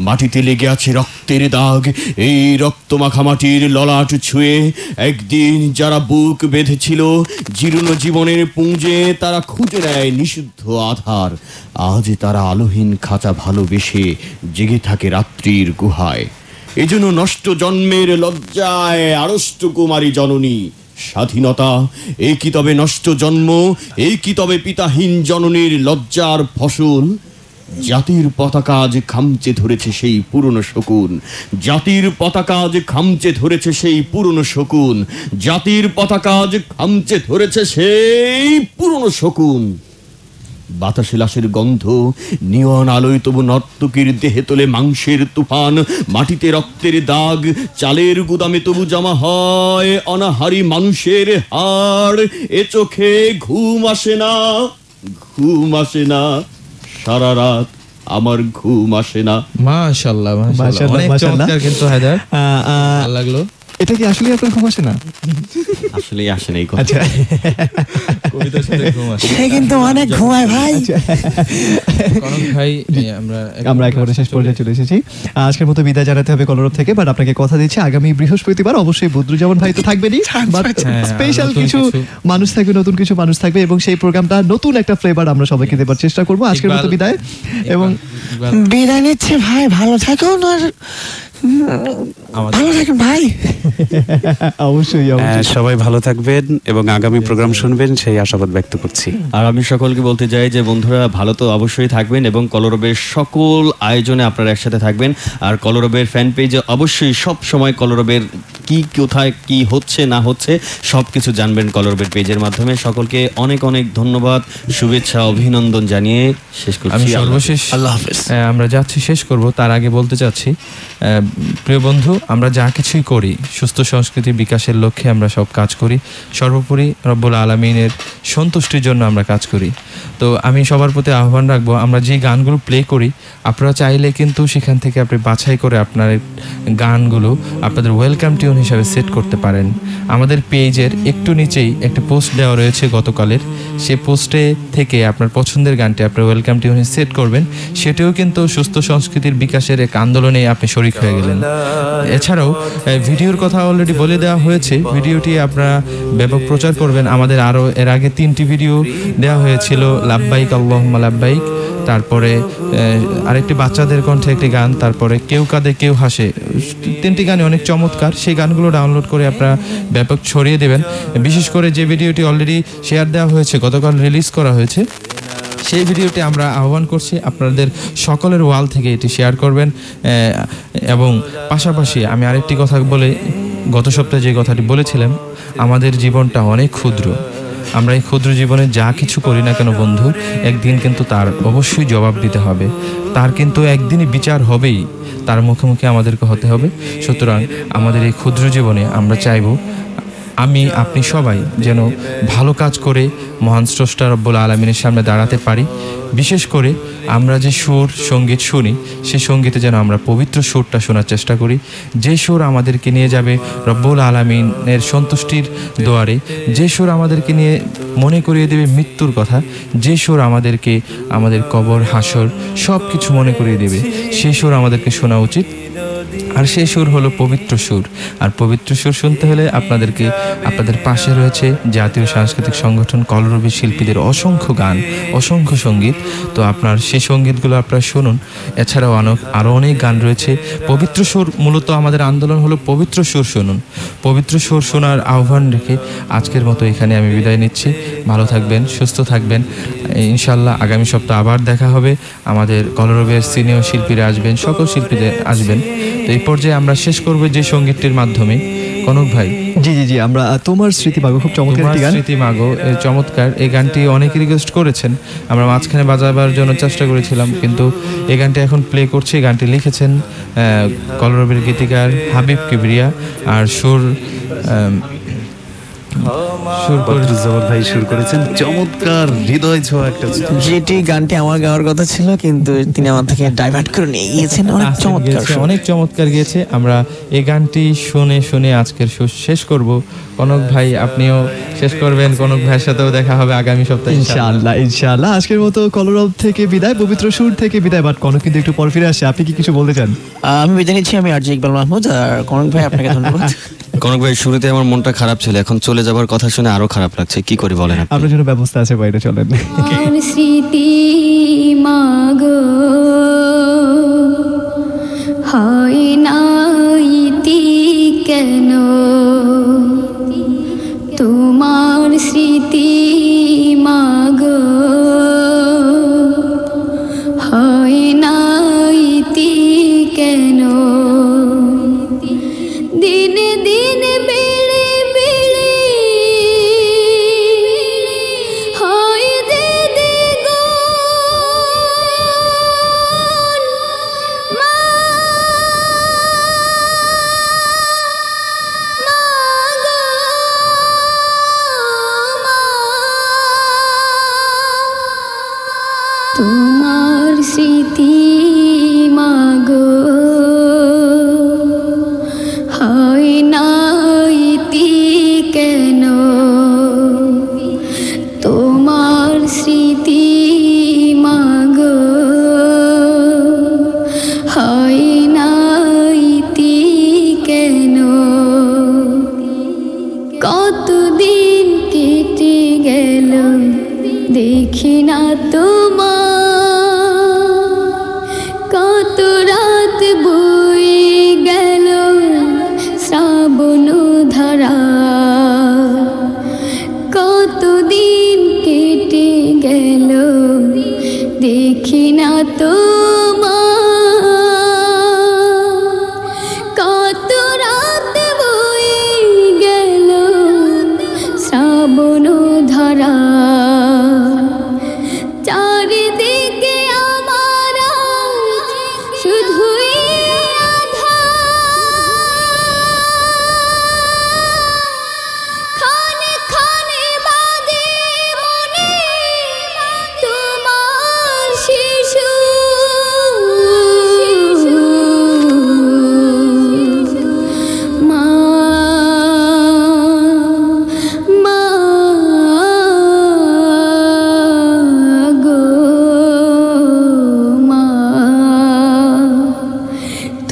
মাটিতে লেগে আছে রক্তের দাগ, এই রক্ত মাখা মাটির ললাট ছুঁয়ে একদিন যারা বুক বেঁধেছিল জীর্ণ জীবনের পুঞ্জে, তারা খুঁজে নেয় নিষিদ্ধ আধার। আজ তারা আলোহীন খাঁচা ভালোবেসে জেগে থাকে রাত্রির গুহায়। এজন্য নষ্ট জন্মের লজ্জায় আড়ষ্ট কুমারী জননী। স্বাধীনতা এই কি তবে নষ্ট জন্ম, এই কি তবে পিতাহীন জননীর লজ্জার ফসল? জাতির পতাকা আজ খামচে ধরেছে সেই পুরনো শকুন, জাতির পতাকা আজ খামচে ধরেছে সেই পুরনো শকুন, জাতির পতাকা আজ খামচে ধরেছে সেই পুরনো শকুন। বাতাসে লাশের গন্ধ, নিয়ন আলোয় তবু নর্তকীর দেহে তোলে মাংসের তুফান, মাটিতে রক্তের দাগ, চালের গুদামে তবু জমা হয় অনাহারি মানুষের হাড়। এ চোখে ঘুম আসে না, সারা রাত আমার ঘুম আসে না। মাশাআল্লাহ অনেক চমৎকার কিন্তু হায়দার, ভালো লাগলো। এটা কি আসলে আপনার ঘুম আসে না? আসলেই আসে না এই কথা। আচ্ছা, কবিতার সাথে ঘুম আসে, সে কিন্তু অনেক ঘুমায় ভাই। কনক ভাই, আমরা একেবারে শেষ পর্যায়ে চলে এসেছি। আজকের মতো বিদায় জানাতে হবে কলরব থেকে, বাট আপনাকে কথা দিচ্ছি আগামী বৃহস্পতিবার অবশ্যই বদরুজ্জামান ভাই তো থাকবেনই, বাট স্পেশাল কিছু মানুষ থাকবে, নতুন কিছু মানুষ থাকবে, এবং সেই প্রোগ্রামটা নতুন একটা ফ্লেভার আমরা সবাইকে দেবার চেষ্টা করবো। আজকের মতো বিদায়, এবং বিদায় নিচ্ছে ভাই, ভালো থাকুন আর ভালো থাকুন ভাই। অবশ্যই সবাই ভালো থাকবেন এবং আগামী প্রোগ্রাম শুনবেন সেই আশাবাদ ব্যক্ত করছি। আর আমি সকলকে বলতে চাই যে বন্ধুরা ভালো তো অবশ্যই থাকবেন, এবং কলরবের সকল আয়োজনে আপনারা একসাথে থাকবেন। আর কলরবের ফ্যান পেজে অবশ্যই সব সময় কলরবের কি কোথায় কি হচ্ছে না হচ্ছে সব কিছু জানবেন কলরবের পেজের মাধ্যমে। সকলকে অনেক অনেক ধন্যবাদ, শুভেচ্ছা, অভিনন্দন জানিয়ে শেষ করছি। আমি সর্বশেষ আল্লাহ হাফেজ। আমরা যাচ্ছি শেষ করব, তার আগে বলতে চাচ্ছি প্রিয় বন্ধু, আমরা যা কিছুই করি সুস্থ সংস্কৃতি বিকাশের লক্ষ্যে আমরা সব কাজ করি, সর্বোপরি রব্বুল আলামিনের সন্তুষ্টির জন্য আমরা কাজ করি। তো তো আমি সবার প্রতি আহ্বান রাখবো, আমরা যে গানগুলো প্লে করি আপনারা চাইলে কিন্তু সেখান থেকে আপনি বাছাই করে আপনার গানগুলো আপনাদের ওয়েলকাম টিউন হিসাবে সেট করতে পারেন। আমাদের পেজের একটু নিচেই একটা পোস্ট দেওয়া রয়েছে গতকালের, সে পোস্টে থেকে আপনার পছন্দের গানটি আপনার ওয়েলকাম টিউনে সেট করবেন। সেটাও কিন্তু সুস্থ সংস্কৃতির বিকাশের এক আন্দোলনে আপনি শরিক হয়ে গেলেন। এছাড়াও ভিডিওর কথা অলরেডি বলে দেওয়া হয়েছে, ভিডিওটি আপনারা ব্যাপক প্রচার করবেন। আমাদের আরও এর আগে 3টি ভিডিও দেওয়া হয়েছিল, লাব্বাইক আল্লাহুম্মা লাব্বাইক, তারপরে আরেকটি বাচ্চাদের কণ্ঠে একটি গান, তারপরে কেউ কাঁদে কেউ হাসে। 3টি গানই অনেক চমৎকার। সেই গানগুলো ডাউনলোড করে আপনারা ব্যাপক ছড়িয়ে দেবেন। বিশেষ করে যে ভিডিওটি অলরেডি শেয়ার দেওয়া হয়েছে, গতকাল রিলিজ করা হয়েছে, সেই ভিডিওটি আমরা আহ্বান করছি আপনাদের সকলের ওয়াল থেকে এটি শেয়ার করবেন। এবং পাশাপাশি আমি আরেকটি কথা বলে, গত সপ্তাহে যে কথাটি বলেছিলাম, আমাদের জীবনটা অনেক ক্ষুদ্র। আমরা এই ক্ষুদ্র জীবনে যা কিছু করি না কেন বন্ধু, একদিন কিন্তু তার অবশ্যই জবাব দিতে হবে। তার কিন্তু একদিনই বিচার হবেই, তার মুখে মুখে আমাদেরকে হতে হবে। সুতরাং আমাদের এই ক্ষুদ্র জীবনে আমরা চাইব আমি আপনি সবাই যেন ভালো কাজ করে মহান স্রষ্টা রব্বুল আলামিনের সামনে দাঁড়াতে পারি। বিশেষ করে আমরা যে সুর সঙ্গীত শুনি, সেই সঙ্গীতে যেন আমরা পবিত্র সুরটা শোনার চেষ্টা করি, যে সুর আমাদেরকে নিয়ে যাবে রব্বুল আলামিনের সন্তুষ্টির দুয়ারে, যে সুর আমাদেরকে নিয়ে মনে করিয়ে দেবে মৃত্যুর কথা, যে সুর আমাদেরকে আমাদের কবর হাসর সব কিছু মনে করিয়ে দেবে, সেই সুর আমাদেরকে শোনা উচিত। আর সেই সুর হলো পবিত্র সুর। আর পবিত্র সুর শুনতে হলে আপনাদেরকে, আপনাদের পাশে রয়েছে জাতীয় সাংস্কৃতিক সংগঠন কলরবী শিল্পীদের অসংখ্য গান, অসংখ্য সঙ্গীত। তো আপনার সেই সঙ্গীতগুলো আপনারা শুনুন। এছাড়াও আরও অনেক গান রয়েছে। পবিত্র সুর, মূলত আমাদের আন্দোলন হলো পবিত্র সুর শুনুন। পবিত্র সুর শোনার আহ্বান রেখে আজকের মতো এখানে আমি বিদায় নিচ্ছি। ভালো থাকবেন, সুস্থ থাকবেন। ইনশাল্লাহ আগামী সপ্তাহ আবার দেখা হবে। আমাদের কলরবের সিনিয়র শিল্পীরা আসবেন, সকল শিল্পীদের আসবেন। তো এই পর্যায়ে আমরা শেষ করবো যে সঙ্গীতটির মাধ্যমে। কনক ভাই, জি আমরা তোমার স্মৃতি মাগো, খুব চমৎকার একটি গান। স্মৃতি মাগো চমৎকার। এই গানটি অনেকে রিকোয়েস্ট করেছেন, আমরা মাঝখানে বাজাবার জন্য চেষ্টা করেছিলাম, কিন্তু এই গানটি এখন প্লে করছি। গানটি লিখেছেন কলরবের গীতিকার হাবিব কিবরিয়া, আর সুর বদরুজ্জামান ভাই সুর করেছেন। চমৎকার হৃদয় ছোঁয়া একটা, যেটি গানটি আমার গাওয়ার কথা ছিল, কিন্তু তিনি আমার থেকে ডাইভার্ট করে নিয়ে গিয়েছেন। অনেক চমৎকার গিয়েছে। আমরা এই গানটি শুনে শুনে আজকের শেষ করব। কনক ভাই আপনিও শেষ করবেন। কনক ভাইয়ের সাথেও দেখা হবে আগামী সপ্তাহে ইনশাআল্লাহ। আজকের মতো কলরব থেকে বিদায়, পবিত্র সুর থেকে বিদায়। বাট কনক কিন্তু একটু পর ফিরে আসে। আপনি কি কিছু বলতে চান? আমি বিদায় নিচ্ছি। আমি আরজি ইকবাল মাহমুদ। আর কনক ভাই আপনাকে ধন্যবাদ। কনক ভাই, শুরুতে আমার মনটা খারাপ ছিল, এখন চলে যাবার কথা শুনে আরো খারাপ লাগছে। কি করি বলেন? আপনার জন্য ব্যবস্থা আছে, বাইরে চলেন। স্মৃতি মাগো হয় না ইতি কেন, তোমার স্মৃতি মাগো হয় না ইতি কেন, দিনে দিনে বেড়ে বেড়ে হয় যে দ্বিগুণ। মা গো মা, তোমার স্মৃতি মাগো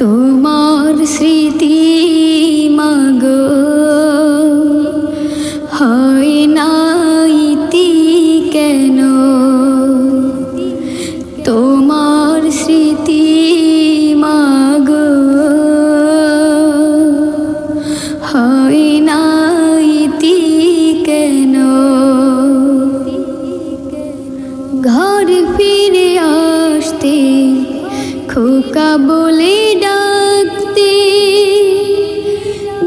তোমার স্মৃতি মাগো হয় না ইতি কেন, তোমার স্মৃতি মাগো হয় না ইতি কেন, ঘর ফিরে আসতে খোকা বলে ডাকতে,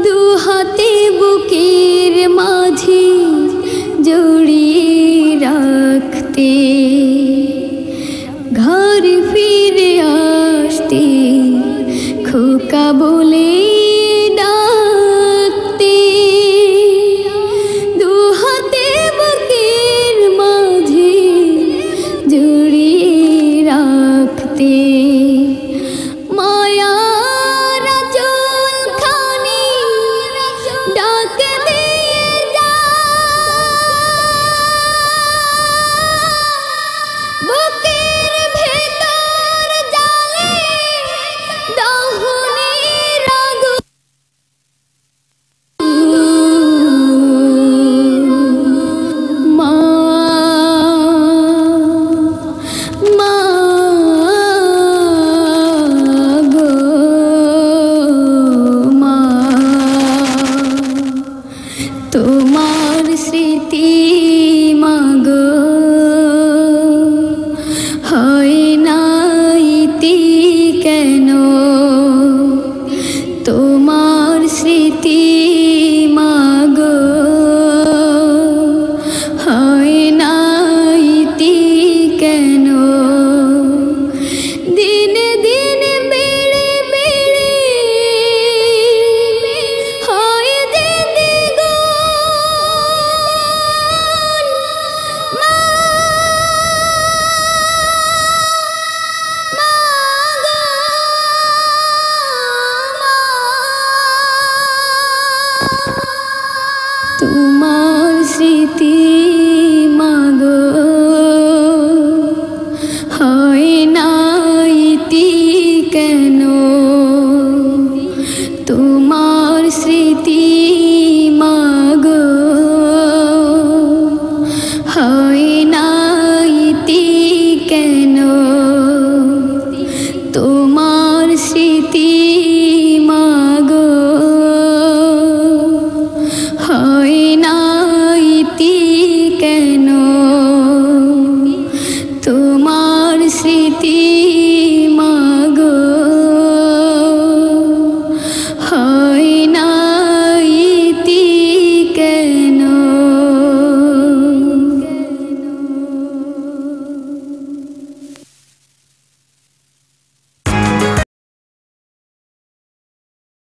দু হাতে বুকের মাঝে জড়িয়ে রাখতে, ঘর ফিরে আসতে খোকা বলে ডাকতে, দু হাতে বুকের মাঝে জড়িয়ে রাখতে, মায়ার চুলখানি ডাক দিয়ে যা, বুকের ভেতর জ্বালে দহনের আগুন, মা মা গো মা, তোমার স্মৃতি মাগো হয় না ইতি কেন, তোমার স্মৃতি মাগো হয় না ইতি কেন, দিনে দিনে বেড়ে বেড়ে হয় যে দ্বিগুণ, মা মা গো মা, তোমার স্মৃতি মাগো হয় না ইতি কেন, তোমার স্মৃতি মাগো হয় না ইতি কেন, তোমার স্মৃতি